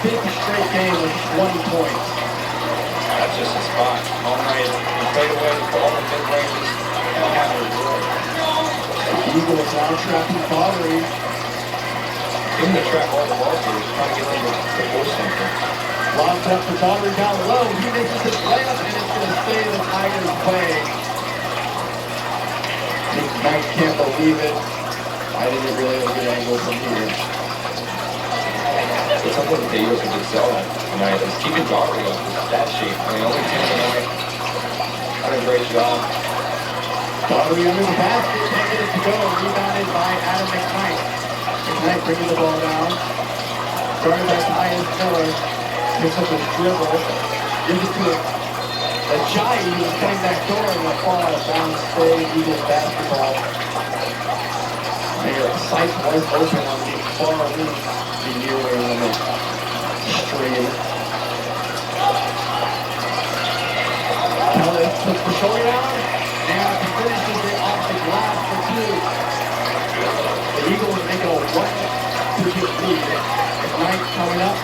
fifth straight game with 20 points. That's just a spot. All night, he played away for all the mid-ranges and had it work. The Eagles now trapping Daughtery. He's going to trap all the ball players, trying to get them to force something. Lobbed up for Daughtery down low. He misses his layup, and it's going to stay the Tigers' way. McKnight can't believe it. I didn't really have a good angle from here. It's something that the Eagles have excelled at tonight is keeping Daughtery up with that shape. I mean, only 10 tonight. Done a great job. Daughtery under the basket, can't get it to go. Rebounded by Adam McKnight. McKnight bringing the ball down. Started by Tyus Miller. Picks up his dribble. Gives it to Ajayi, who was cutting back door and will fall out of bounds. Stay Eagles basketball. Their sight was open on the far wing. The near limit. Stream. Kellis took the shoulder down. And finishes it off the glass for two. The Eagles make it a 1-2 lead. McKnight coming up.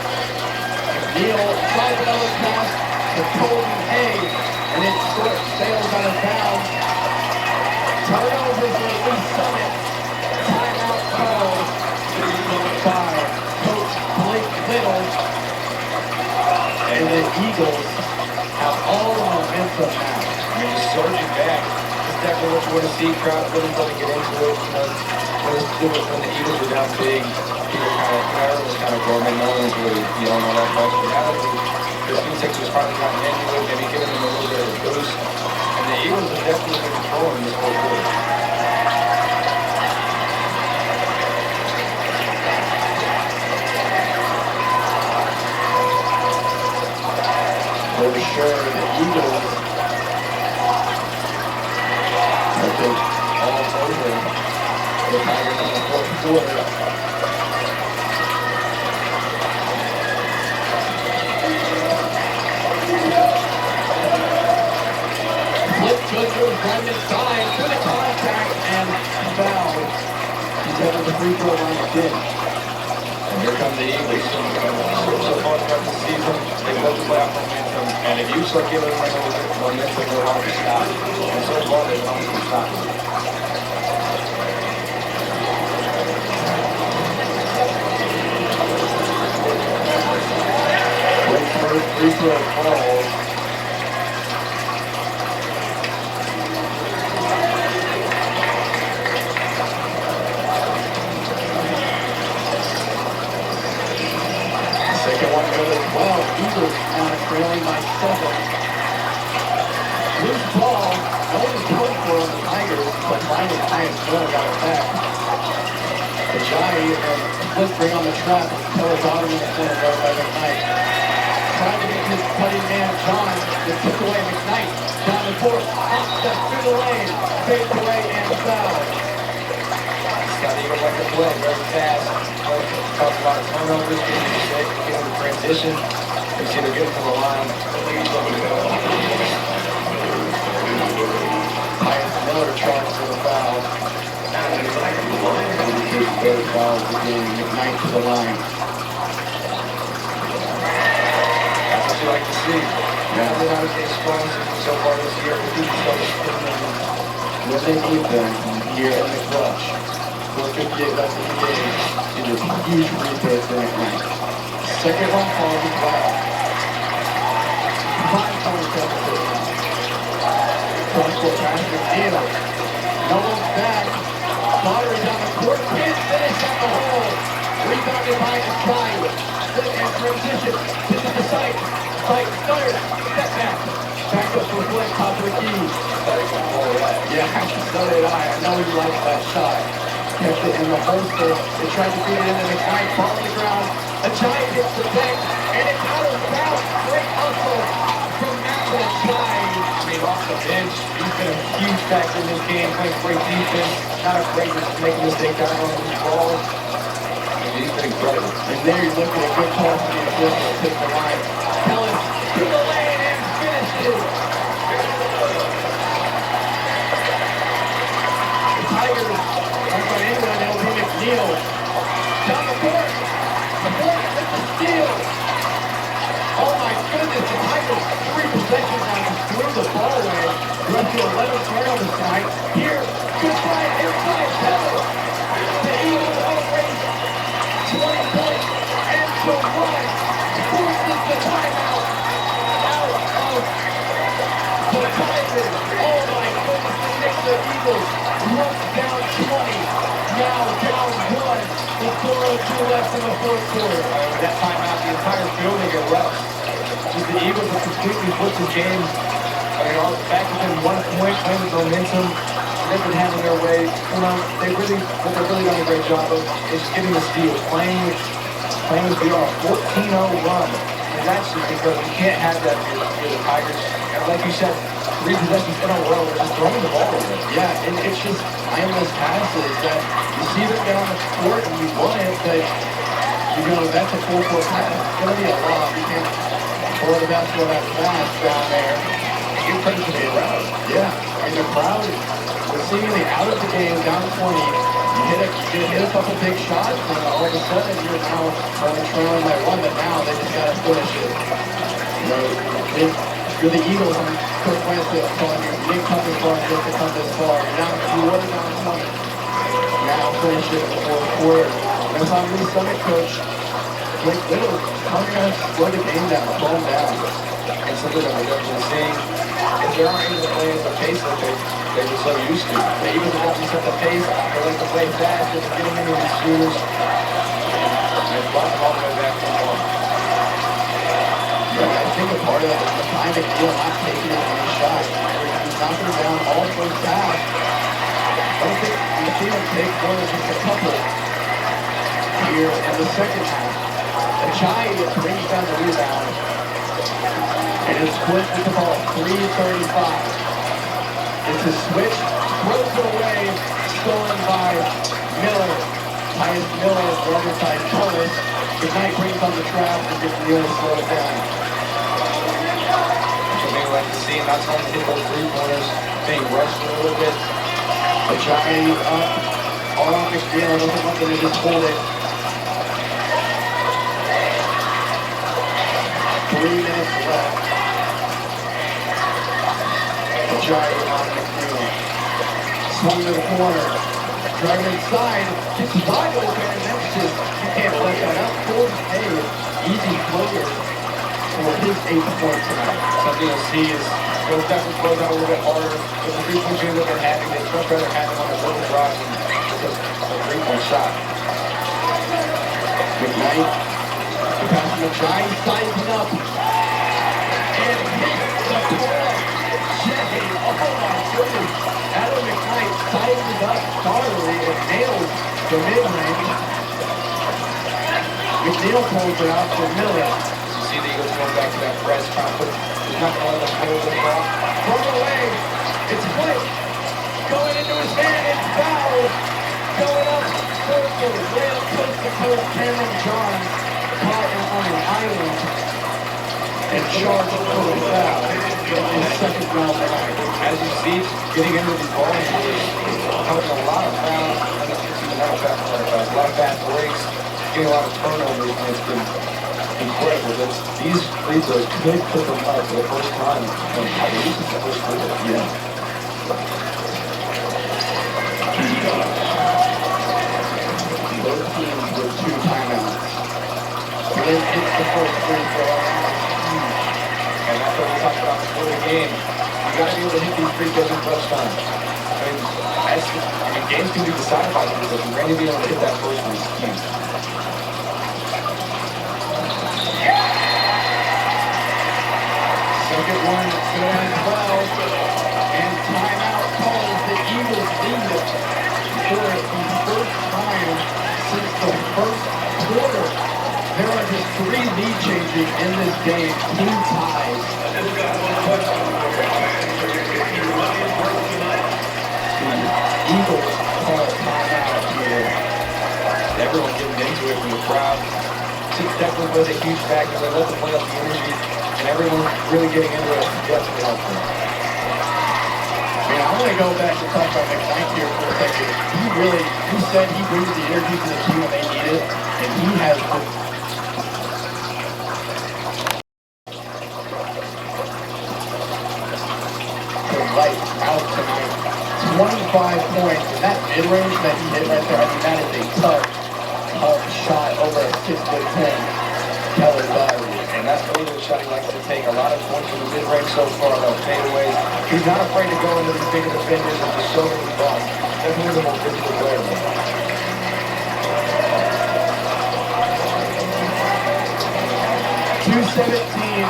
McNeil tries another pass to Colton Hayes, and it sails out of bounds. Turnover for Lee Summitt. Timeout called by Coach Blake Little. And the Eagles have all the momentum now. I mean, just surging back. That's definitely what you want to see. Crowd really going to get into it. When the Eagles were down big, people crowd was kind of dormant. No one was really yelling all that much. But now that the Sixers finally gotten into it, maybe giving them a little bit of a boost. And the Eagles have definitely been controlling this whole quarter. For sure, the Eagles, I think, all over the Tigers in the fourth quarter. Flip Goodwood right inside to the contact and foul. He's headed the free throw line again. And here come the Eagles. So far throughout the season, they've led the playoff momentum. And if you start giving them momentum, they're hard to stop. And so far, they've hard to stop. Great first free throw falls. Second one goes as well. Eagles now trailing by 7. Loose ball. Only point for the Tigers, but finally Tyus Miller got it back. Ajayi and Flip bring on the trap. Keller Daughtery in the center, guarded by McKnight. Trying to get his cutting man John. Just took away McKnight. Down the court. Up step through the lane. Fades away and foul. Scott Eagles like to play very fast. Talk about turnovers, getting into shape, getting into transition. You see they're getting to the line. Tyus Miller charged for the foul. His third foul of the game. McKnight to the line. That's what you like to see. Yeah, they're not as strong so far this year. But you can start When they need them here in the clutch. 4:58 left in the game. It is a huge rebate for McKnight. Second one falls as well. 5 points deficit. Cross-court pass McNeil. No one's back. Lottery down the court. Can't finish at the hole. Rebounded by Nixa. Split and transition. This is the site. Site stutters. Step back. Back up for Blake. Top of the key. Yeah, so did I. I know you liked that shot. Kept it in the holster. They tried to beat it into Mekhi. Ball on the ground. A giant hits the deck. And it's out of bounds. Great hustle from Mekhi. I mean, off the bench, he's been a huge factor in this game, playing great defense, not afraid to make a mistake down on the ball. I mean, he's been incredible. And there you look at a good call from the official. Hit the line. Kellen to the lane and finishes. The Tigers are going anyone. It'll be McNeil. Down the court. The board with the steal. Oh my goodness, the Tigers 3 possessions on him, threw the ball away. We're up to 11 turnovers tonight. Here, good fight, inside, Keller. The Eagles outrace 20 points and to one. Forces the timeout out of the Tigers. Oh my goodness, the Nixa Eagles runs down 20, now down 1. With 4:02 left in the fourth quarter. That timeout, the entire building erupts. Just the Eagles have completely flipped this game. I mean, all back within 1 point, playing with momentum. They've been having their way. You know, what they've really done a great job of is getting the steals, playing as we are. 14-0 run. And that's just because you can't have that if you're the Tigers. And like you said, 3 possessions in a row, they're just throwing the ball away. Yeah, and it's just mindless passes that you see them get on the court and you want it, but you know that's a 4-4 pass. It's going to be a lob. You can't throw the basketball that fast down there. You credit to the crowd. Yeah, and the crowd was seemingly out of the game, down 20. You hit a couple big shots, and all of a sudden you're now only trailing by 1, but now they just got to finish it. You know, you're the Eagles, and Coach Winston telling you, you didn't come this far just to come this far. You were down 20. Now finish it in the fourth quarter. And if I'm the Summitt coach, Blake Little, how are you going to slow the game down, slow them down? And something that we're definitely seeing is they aren't able to play at the pace that they were so used to. The Eagles have definitely set the pace. They like to play fast, just getting into these shooters. And it's brought them all the way back to the ball. Yeah, I think a part of that is the time McNeil not taking as many shots. He's knocking them down all first half. I don't think we've seen him take more than just a couple here in the second half. Achai brings down the rebound. And it's split with the ball, 3:35. It's a switch, throws it away, stolen by Miller. Tyus Miller, the other side, Thomas. McKnight brings on the trap and McNeil slows down. Something we like to see, not trying to hit those 3-pointers, being rushed a little bit. Achai up, all on McNeil, doesn't want them to just hold it. 3 minutes left. Achai on McNeil. Swung to the corner. Driving inside. It's wide open, and that's just, you can't let that up. Gordon Hayes, easy floater for his 8th point tonight. Something you'll see is those definitely close out a little bit harder. With the 3-point shooting that they're having, they'd much rather have them on a double drive than just a 3-point shot. McKnight, the pass from Achai, sizing up. And hits the ball. Jay, oh my goodness. Adam McKnight sizes up thoroughly and nails the mid-range. McNeil pulls it out for Miller. You see the Eagles going back to that press, trying to put, he's not going to let them hold the ball. From away, it's Blake. Going into his man, it's foul. Going up, circle, rail, coast to coast, Cameron Johns. Caught on an island. And charged for the foul. His second foul tonight. As you see, getting into these ball games, having a lot of fouls, a lot of fast breaks, getting a lot of turnovers, and it's been incredible. These free throws could put them up for the first time in at least the first quarter. Yeah. Both teams with 2 timeouts. Blake hits the first free throw. And that's what we talked about before the game. You got to be able to hit these free throws in clutch time. I mean, games can be decided by this, but Randy being able to hit that first one is huge. Second one good as well. And timeout calls. The Eagles lead it for the first time since the first quarter. There are just 3 lead changes in this game. Team ties. Eagles call timeout here. Everyone getting into it from the crowd. It definitely was a huge factor. They let them play up the energy, and everyone really getting into it. Definitely helped them. I want to go back and talk about McNeil here for a second. He said he brings the energy to the team when they need it, and he has been. The lights out tonight. 25 points, and that mid-range that he hit right there, that is a tough shot over a 6'10" Keller Dyer. And that's the other shot he likes to take. A lot of points from the mid-range so far, though, fadeaways. He's not afraid to go into these bigger defenders and just show them the ball. Definitely the most physical player, though. 2:17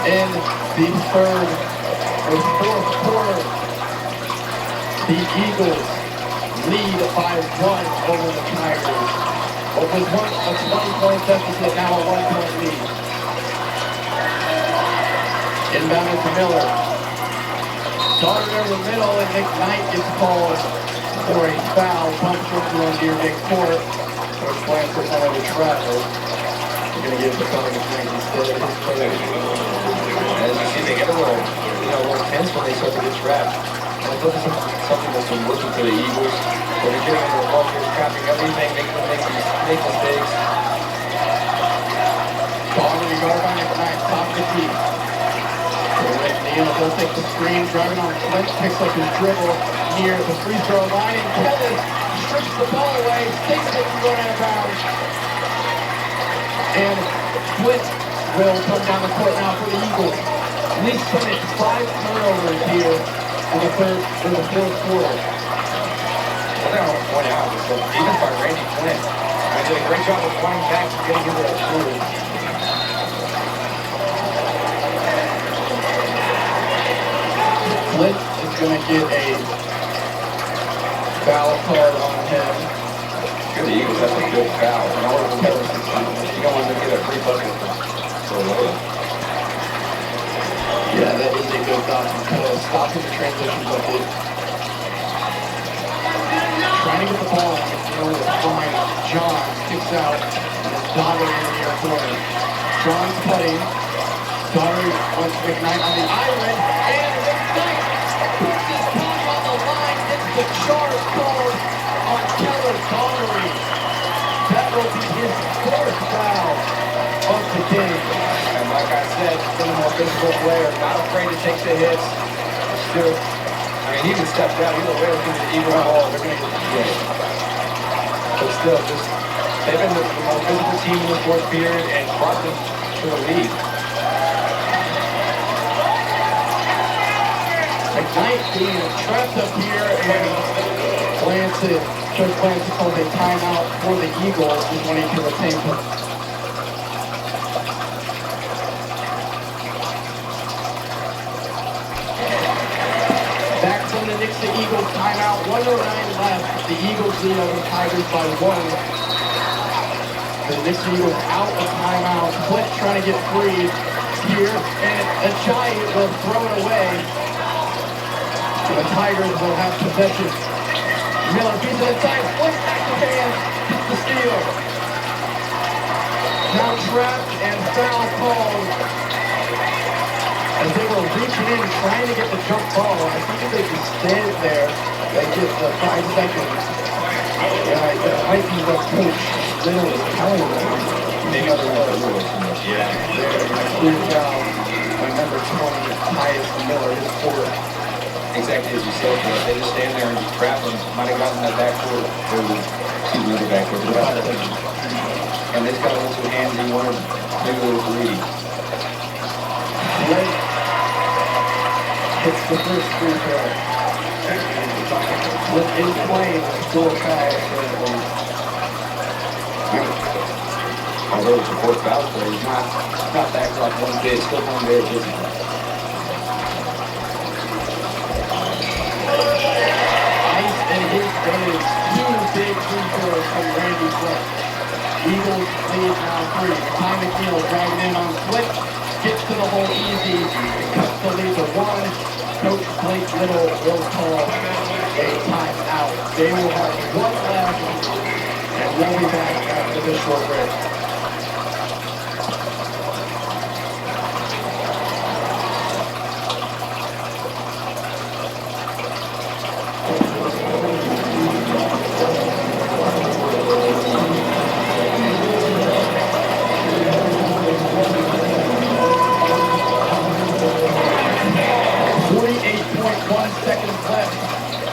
in the fourth quarter. The Eagles lead by 1 over the Tigers. What was once a 20-point deficit, now a 1-point lead. Inbound to Miller. Darted over the middle, and McKnight gets called for a foul. Pump from near midcourt. Coach Blanford wanted to travel. We're going to give the foul to McKnight instead of his player. As you see, they get a little tense when they start to get trapped. And it's something that's been working for the Eagles. Where they're getting into the ball, they're trapping everything, making them make mistakes. Ball guard on McKnight, top of the key. McNeil does take the screen, driving on Flint, picks up his dribble near the free throw line, and Kelly strips the ball away, thinks it can go out of bounds. And Flint will come down the court now for the Eagles. Least Summitt 5 turnovers here in the fourth quarter. One thing I want to point out is that even by Randy Flint, they did a great job of flying back and getting into that shooter. Flint is going to get a foul card on him. Good, the Eagles, that's a good foul. And all of them, you don't want them to get a free bucket for Lola. Yeah, that is a good stop. Stopping the transition bucket. Trying to get the ball to find John. Kicks out. And it's Dotter in the near corner. John's cutting. Dotter wants McKnight on the island. And McKnight puts his time on the line. Gets the charge called on Keller Donnery. That will be his 4th foul of the game. And like I said, still a more physical player, not afraid to take the hits. Still, he even stepped out. He's aware of the Eagle ball. They're going to get the hit. But still, they've been the most physical team in the fourth period and brought them to the lead. McKnight being trapped up here, and Coach Blanchett calls a timeout for the Eagles, just wanting to retain him. Back from the Nixa Eagles timeout, 1:09 left. The Eagles lead over the Tigers by 1. The Nixa Eagles out of timeout. Flint trying to get free here, and Ajayi will throw it away. The Tigers will have possession. Miller beats it inside. Flint back to hand. Gets the steal. Now trapped and foul called. As they were reaching in, trying to get the jump ball. I think if they can stand there, they get the 5 seconds. Yeah, that might be what Coach Little is telling them. Maybe other rules. Yeah. They're clear down by number 20, Tyus Miller, his 4th. Exactly as you said, they just stand there and just trap them. Might have gotten that backcourt, the backcourt. And they just got a little too handsy, wanted maybe a little greedy. Flint hits the first free throw. within play and still a foul. Although it's a fourth foul play, he's not backed off one bit, still playing very physically. Ice and his days, two big free throws from Randy Flint. Eagles lead now 3. Mekhi McNeil driving in on Flint, gets to the hole easy, cuts the lead to 1. Coach Blake Little will call a timeout. They will have 1 left, and we'll be back after this short break.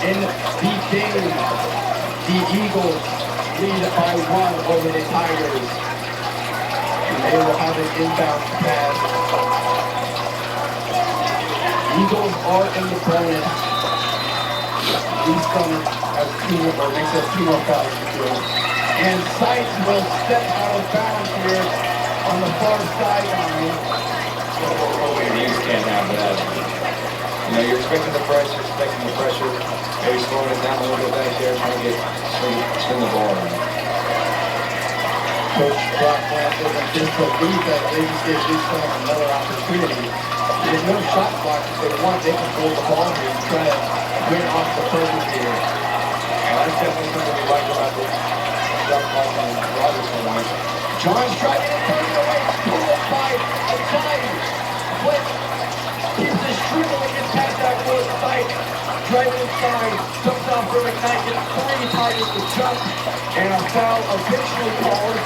In the game, the Eagles lead by 1 over the Tigers. And they will have an inbound pass. Eagles are in the bonus. Summitt has 2 more, makes us 2 more fouls to do. And Sites will step out of bounds here on the far sideline. The Eagles can't have that. You know, you're expecting the pressure, maybe slowing it down a little bit back there, trying to swing the ball around. Coach Brock Lance doesn't disbelieve that they just gave Nixa another opportunity. There's no shot clock. If they want, they can hold the ball here and try to win off the purpose here. And that's definitely something we like about the shot clock and Robertson line. John's trying to turn it away. Pull it by a time. Flint keeps this dribbling and pass that close sight. Driving inside, jumps off for McKnight, gets 3 Tigers to jump, and a foul eventually called.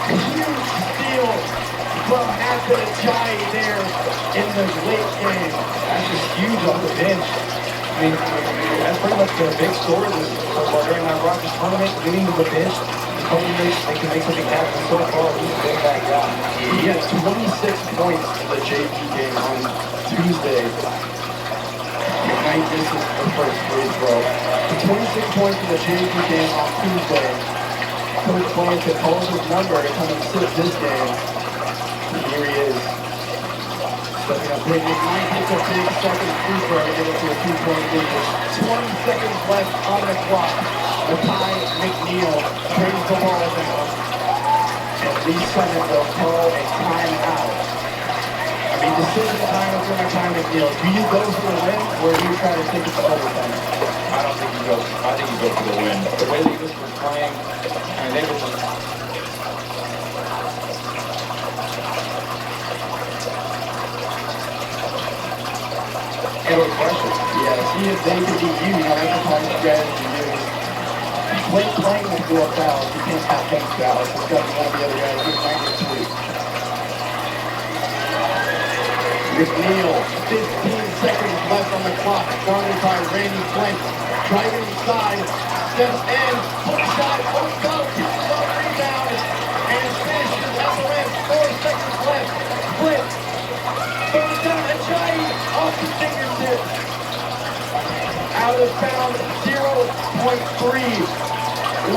Huge steal from Athen Ajayi there in the late game. That's just huge off the bench. I mean, that's pretty much the big story so far during that Rockets tournament, getting to the bench. They can make something happen so far. He's a big back guy. He had 26 points in the JV game on Tuesday. McKnight misses the first free throw. 26 points in the JV game on Tuesday. Coach Blank had called his number to come and sit this game. And here he is. Stepping up big. McKnight hits a big second free throw to get it to a 2-point lead. 20 seconds left on the clock. Mekhi McNeil brings the ball down. And Lee Summitt will call a timeout. I mean, decision time for Mekhi McNeil. Do you go for the win, or do you try to take it to overtime? I don't think you go. I think you go for the win. The way the Eagles were playing, I mean, they were just. It was pressure. Yeah, see if they can beat you. You know, that's the kind of strategy you use. When playing with dual fouls, you can't have 10 fouls. It's got to be one of the other guys doing -3. McNeil, 15 seconds left on the clock, guarded by Randy Flint. Driving inside, steps in, hook shot, oh go, gets a rebound, and finishes at the rim. 4 seconds left. Flint, throws down Ajayi off the fingertips. Out of bounds, 0.3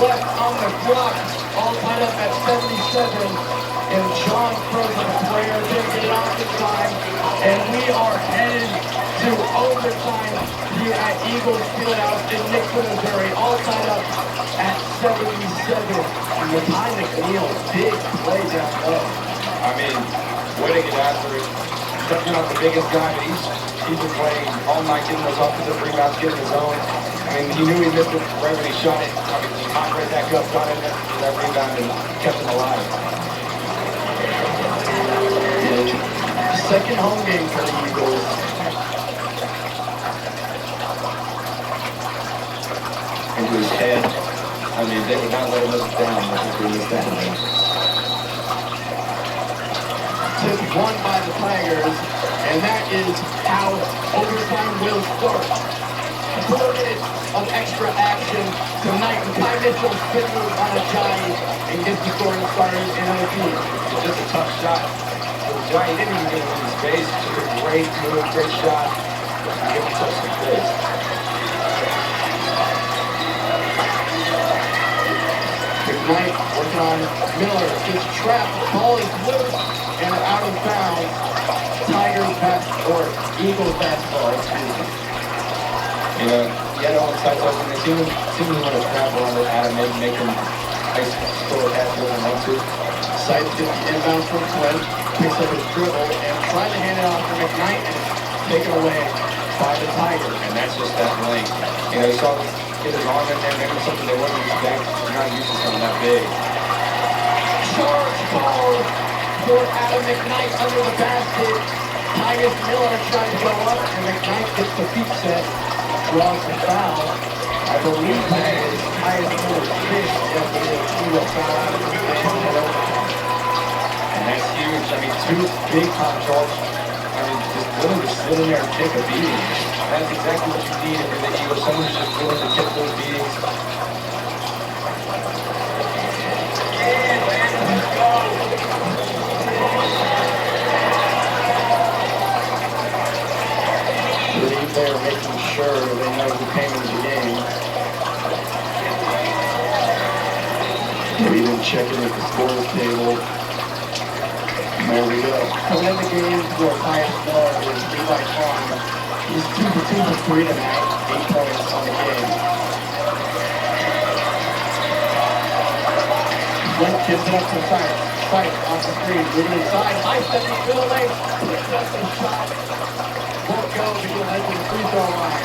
left on the clock. All tied up at 77. And John throws up a prayer, didn't get it off in time. And we are headed to overtime here at Eagles Fieldhouse in Nixa, Missouri. All tied up at 77. And Mekhi McNeil, big play down low. I mean, way to get after it. Definitely not the biggest guy, but he's been playing all night, getting those offensive rebounds, getting his own. I mean, he knew he missed it right when he shot it. I mean, just hot right back up, got in that rebound, and kept him alive. Second home game for the Eagles. Into his head. I mean, they would not let him live down if he was down there. Tip won by the Tigers, and that is how overtime will start. 4 minutes of extra action tonight. Mekhi Mitchell spins on Ajayi and gets the scoring started in OT. It's just a tough shot. Ajayi didn't even get into his face. Just a great move, great shot. He gave himself some space. McKnight working on Miller. Gets trapped. Ball is loose and out of bounds. Tigers basketball, or Eagles basketball, excuse me. You know, he had all the sides open. They seem to want to trap around it, Adam, maybe make him nice score a pass when they want to. Sides get the inbound from Flint. Picks up his dribble and tries to hand it off to McKnight, and it's taken away by the Tigers. And that's just that length. You know, you saw him get his arm in there, maybe something they wouldn't expect. You're not used to something that big. Charge ball for Adam McKnight under the basket. Titus Miller trying to go up, and McKnight gets the feet set, draws the foul. I believe that is Titus Miller's fifth. Definitely he will foul out of the game. And that's huge. I mean, two big time charge. I mean, just willing to sit in there and take a beating. That's exactly what you need if you're the Eagles. Someone who's just willing to take those beatings. They're making sure they know who came into the game. They're even checking at the scores table. There we go. Coming in the game for Titus Miller is Levi Farm. He's 2 for 2 for 3 tonight, 8 points on the game. Flint gives it up to Sight. Sight off the screen, moving inside. High step in the middle lane. Puts up the shot. Won't go because that's the free throw line.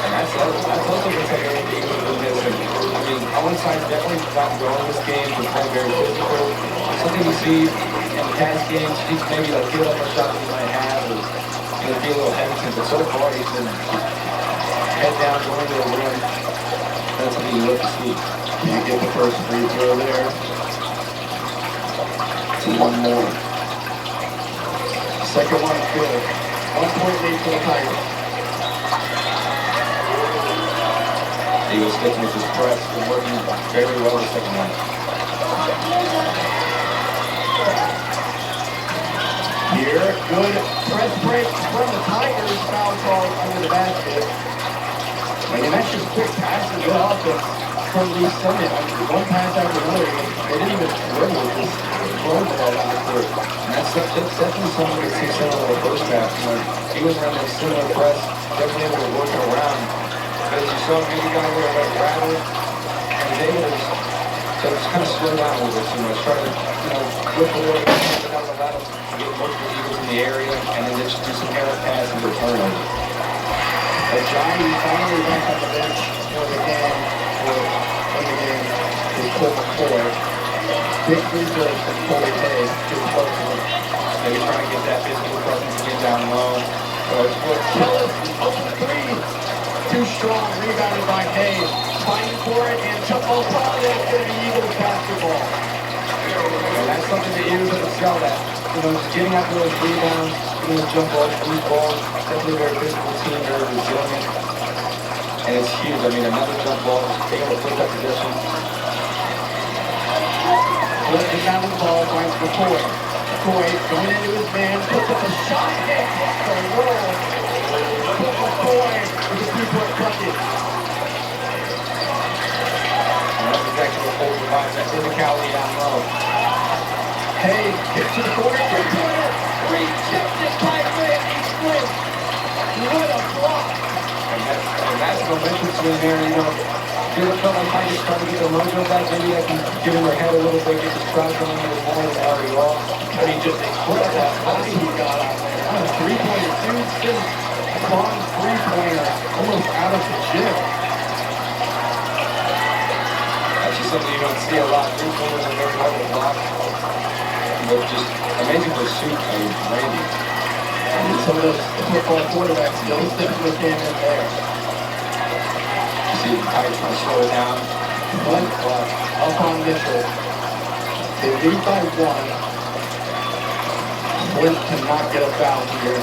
And that's also going to take everything with this. I mean, Side's definitely not growing this game. He's playing very physical. Something you see in past games, he's maybe like give up a shot that he might have, or be a little hesitant. But so far, he's been head down, going to the rim. That's something you love to see. Can't get the first free throw there. So one more. Second one is good. 1 point lead for the Tigers. Eagles sticking with this press and working very well the second one. Here, good press break from the Tigers. Foul called under the basket. And that's just quick passes. Good offense from the Summitt. One pass after another. They didn't even dribble, just throw the ball down the court. And that's definitely something that takes out of the first half. You know, Eagles ran that similar press, definitely able to work it around. But as you saw, maybe got a little bit rattled, and was able to just kind of slow down a little bit too much. Try to, whip a little bit, without the rattle, get multiple Eagles in the area, and then just do some error passes or turnovers. Johnny finally back on the bench for the game, is Cole McCoy. Big free throws from Corey Hayes. Good play for him. Maybe trying to get that physical presence again down low. Kellis, open three. Too strong, rebounded by Hayes. Fighting for it, and jump ball probably that's going to be Eagles basketball. And that's something the Eagles have excelled at. Just getting after those rebounds, getting those jump balls, blue balls. Definitely a very physical team, very resilient. And it's huge. I mean, another jump ball, just being able to flip that position. Flip is down the ball, finds McCoy. McCoy going into his man, puts up a shot, and hits the roll. McCoy with a 3-point bucket. And that's exactly what Cole provides, that physicality down low. Hayes gets to the corner, three-pointer, rejected by Randy Flint. What a block. And that's momentum swing there, Feel felt like I just trying to get the mojo back. Maybe I can get in their head a little bit, get this crowd going a little more than they already are. I mean, just what that body he got out there. On a three-pointer, dude, still long three-pointer, almost out of the gym. That's just something you don't see a lot. Three-pointers are very hard to block. But just amazing pursuit by Randy. And some of those football quarterbacks still sticking with him in there. See the Tigers trying to slow it down. Flint up on Mitchell. They lead by 1. Flint cannot get a foul here.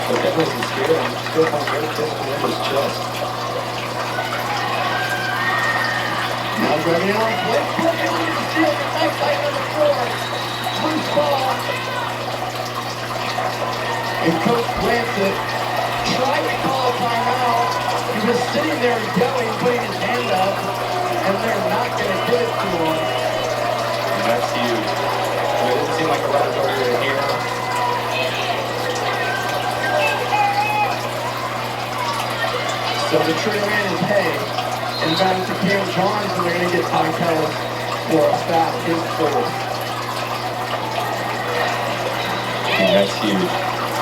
But that wasn't scared. I'm still playing very physical in his chest. Now driving on Flint. Flint into the shield. Nice side on the floor. Loose ball. And Coach Blanchett tried to call a timeout. He was sitting there yelling, putting his hand up, and they're not going to give it to him. And that's huge. I mean, it doesn't seem like a runner's over here. So the trigger man is Hay. Inbound to Cam Johns, and they're going to get Ty Kellis for a foul, his fourth. And that's huge.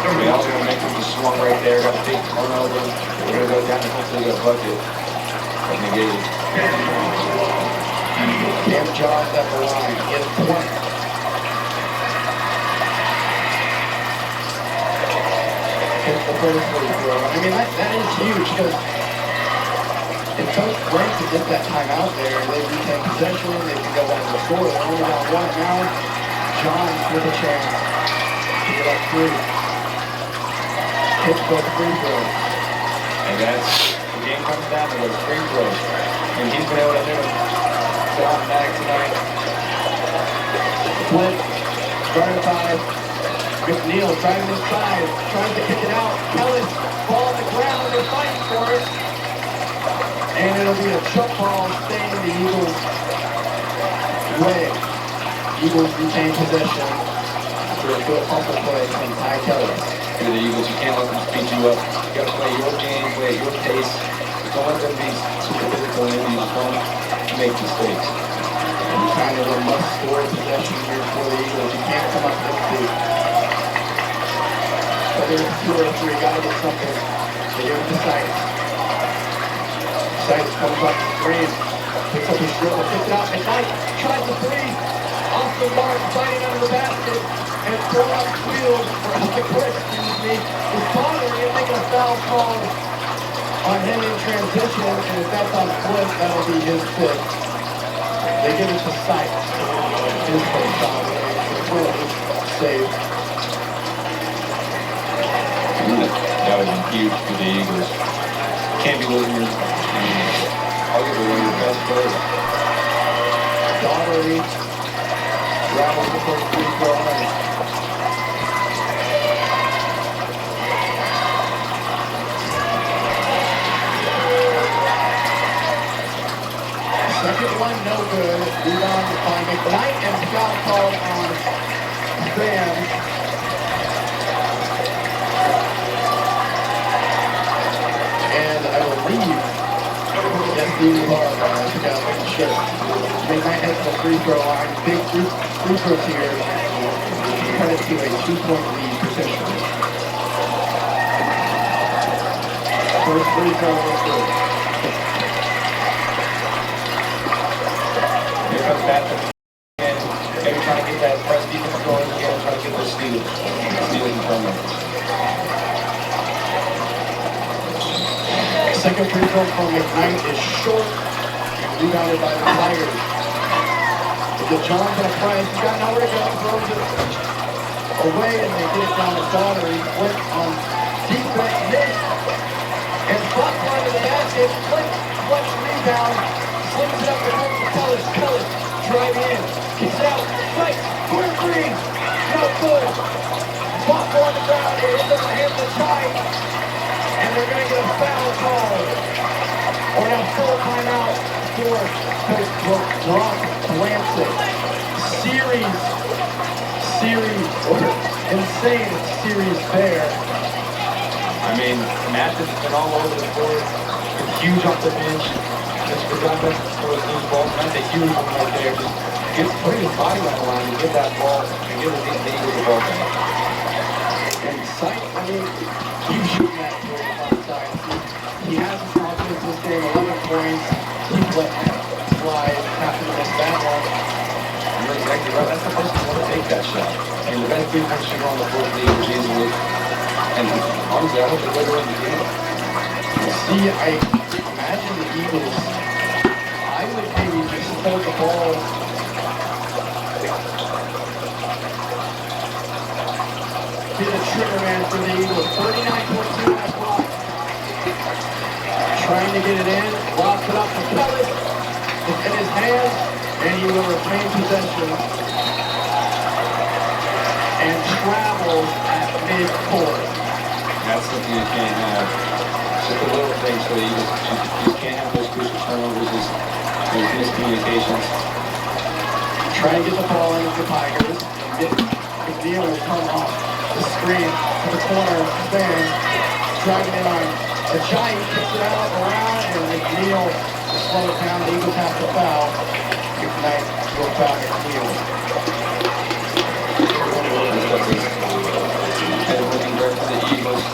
We also going to make them just swung right there. Got a big turnover. We're going to go down and hopefully get a bucket. But negated. Cam Johns at the line, in 20. Hits the first free throw. I mean, that is huge because if Coach Brent could get that timeout there, they retain possession, they can go down to the score. They're only down one now. Johns with a chance to get up three. Hits both free throws. And that's, the game comes down to those free throws. And he's been able to hit them so automatic tonight. Flip, guarded by McNeil, driving inside, trying to kick it out. Kellis, ball on the ground, they're fighting for it. And it'll be a jump ball staying in the Eagles' way. Eagles retain possession after a good hustle play from Ty Kellis. To the Eagles, you can't let them speed you up. You got to play your game, play at your pace. Don't let them be super physical and be fun to make mistakes. And kind of a must-score possession here for the Eagles. You can't come up empty. Whether it's 2 or 3, gotta get something. They give it to Sites. Sites comes up the screen, picks up his dribble, kicks it out. McKnight tries the three. Off the mark, fighting under the basket. And throw out Field, or Chris, excuse me, is bothering him, making a foul call on him in transition, and if that's on Flip, that'll be his fifth. They give it to Sight. His first foul. Flip is saved. That would be huge for the Eagles. Can't be losing your, arguably one of your best players. Daugherty travels the first free throw line. Second one, no good. Rebound by McKnight and foul called on Van. And I believe that's the bar. I forgot to check. McKnight heads to the free throw line. Big free throws here. Cut it to a 2-point lead position. First free throw was good. Here comes Patrick. And maybe trying to get that press defense going again, trying to get those steals. Stealing from them. Second free throw from McKnight is short, rebounded by the Tigers. The Johns on a press, he's got nowhere to go, throws it away, and they get it down to Daugherty. Flip on defense, missed, and blocked one to the basket. Flip, rebound, slings it up the court to Kellis. Kellis driving in, kicks out, strikes, corner three, no good. Ball on the ground, it ends up in the hands of Ty. And they're going to get a foul call. Or now full timeout for Brock Lancet. Insane series there. I mean, Mathis has been all over the court. Been huge off the bench. Just forgot that for his loose balls. That's a huge one right there. Just putting his body on the line to get that ball and give the Eagles the ball back. And Sight, I mean, keep shooting that towards the left side. He has his confidence this game, 11 points. He let fly, happened to miss that one. You're exactly right. That's the person who want to take that shot. I mean, the best three-point shooter on the floor for the Eagles easily. And honestly, I hope they go in the game. See, I imagine the Eagles, I would maybe just hold the ball. Be the trigger man for the Eagles. 39.2 that block. Trying to get it in. Locks it up to Kellis. It's in his hands, and he will retain possession. And travels at midcourt. That's something you can't have. just the little things so that you can't have those crucial turnovers, those miscommunications. Try to get the ball into the Tigers. McNeil will come off the screen to the corner, Span, driving it on a giant, kicks it out around, and McNeil will slow it down. The Eagles have to foul. McKnight will foul McNeil. And looking back to the Eagles.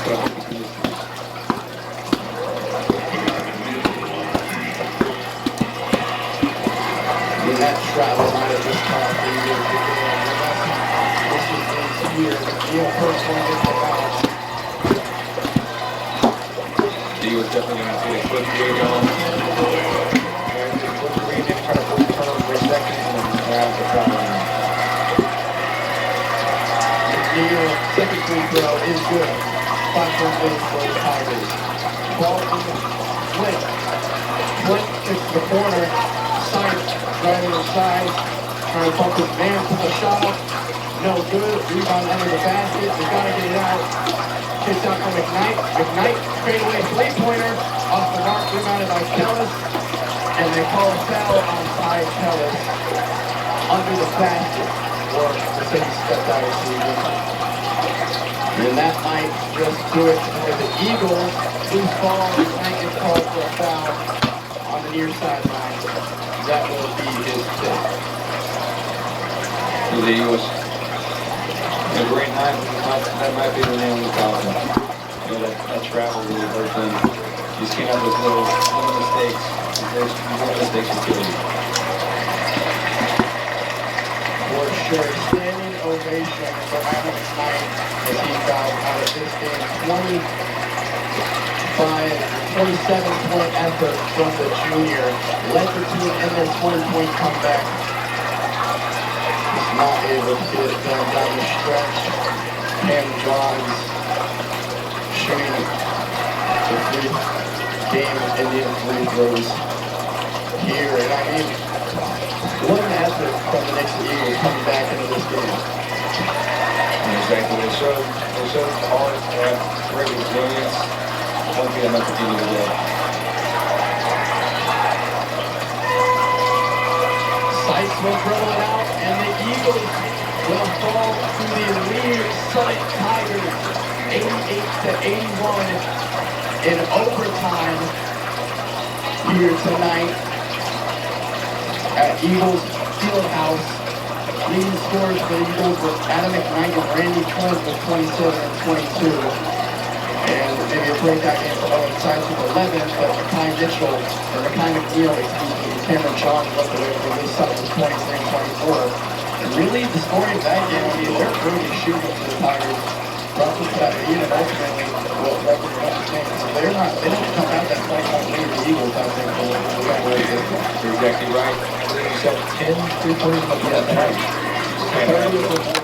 And that travel might have just cost the Eagles the game. This is here. McNeil first one gets the foul. The Eagles definitely going to see a quick read on. Quick read and try to pull the turnover for a second and then grab the foul. McNeil, second free throw is good. 5-point lead for the Tigers. Ball in the Flint. Flint kicks the corner. Side driving inside. Trying to pump his man to the shot. No good. Rebound under the basket. They got to get it out. Kicks out for McKnight. McKnight, straightaway three-pointer. Off the mark, rebounded by Kellis. And they call a foul on Ty Kellis under the basket. Or the city stepped out of season. And that might just do it for the Eagles. Loose ball. McKnight gets called for a foul on the near sideline. That will be his fifth. For the Eagles. A great night, that might be the name of the coffin. You know, that travel really hurt them. You just can't have those little mistakes. Those little mistakes will kill you. For sure, standing ovation for Adam McKnight as he got out of this game. 27-point effort from the junior. Led the team in their 20-point comeback. Not able to get it done down the stretch. Cam Johns shooting the free game Indian free throws here. And I mean, what an effort from the Nixa Eagles coming back into this game. Exactly. They showed heart, great resilience. One thing I'm not forgetting today. Sykes will dribble it out, and the Eagles will fall to the lead. Summitt Tigers, 88-81 in overtime here tonight at Eagles Fieldhouse. Leading scorers for the Eagles were Adam McKnight and Randy Trent with 27 and 22. And maybe a breakout game for Owen Sykes with 11, but Mekhi McNeil, Cameron Johns left away from this side with 23 and 24. And really, the story of that game, I mean, they're early shooting for the Tigers. Brought them to that lead and ultimately will record up the game. So they don't come out that 20-point lead. The Eagles, I think, will get away with it. You're exactly right. You said 10 3-pointers, but yeah, 30.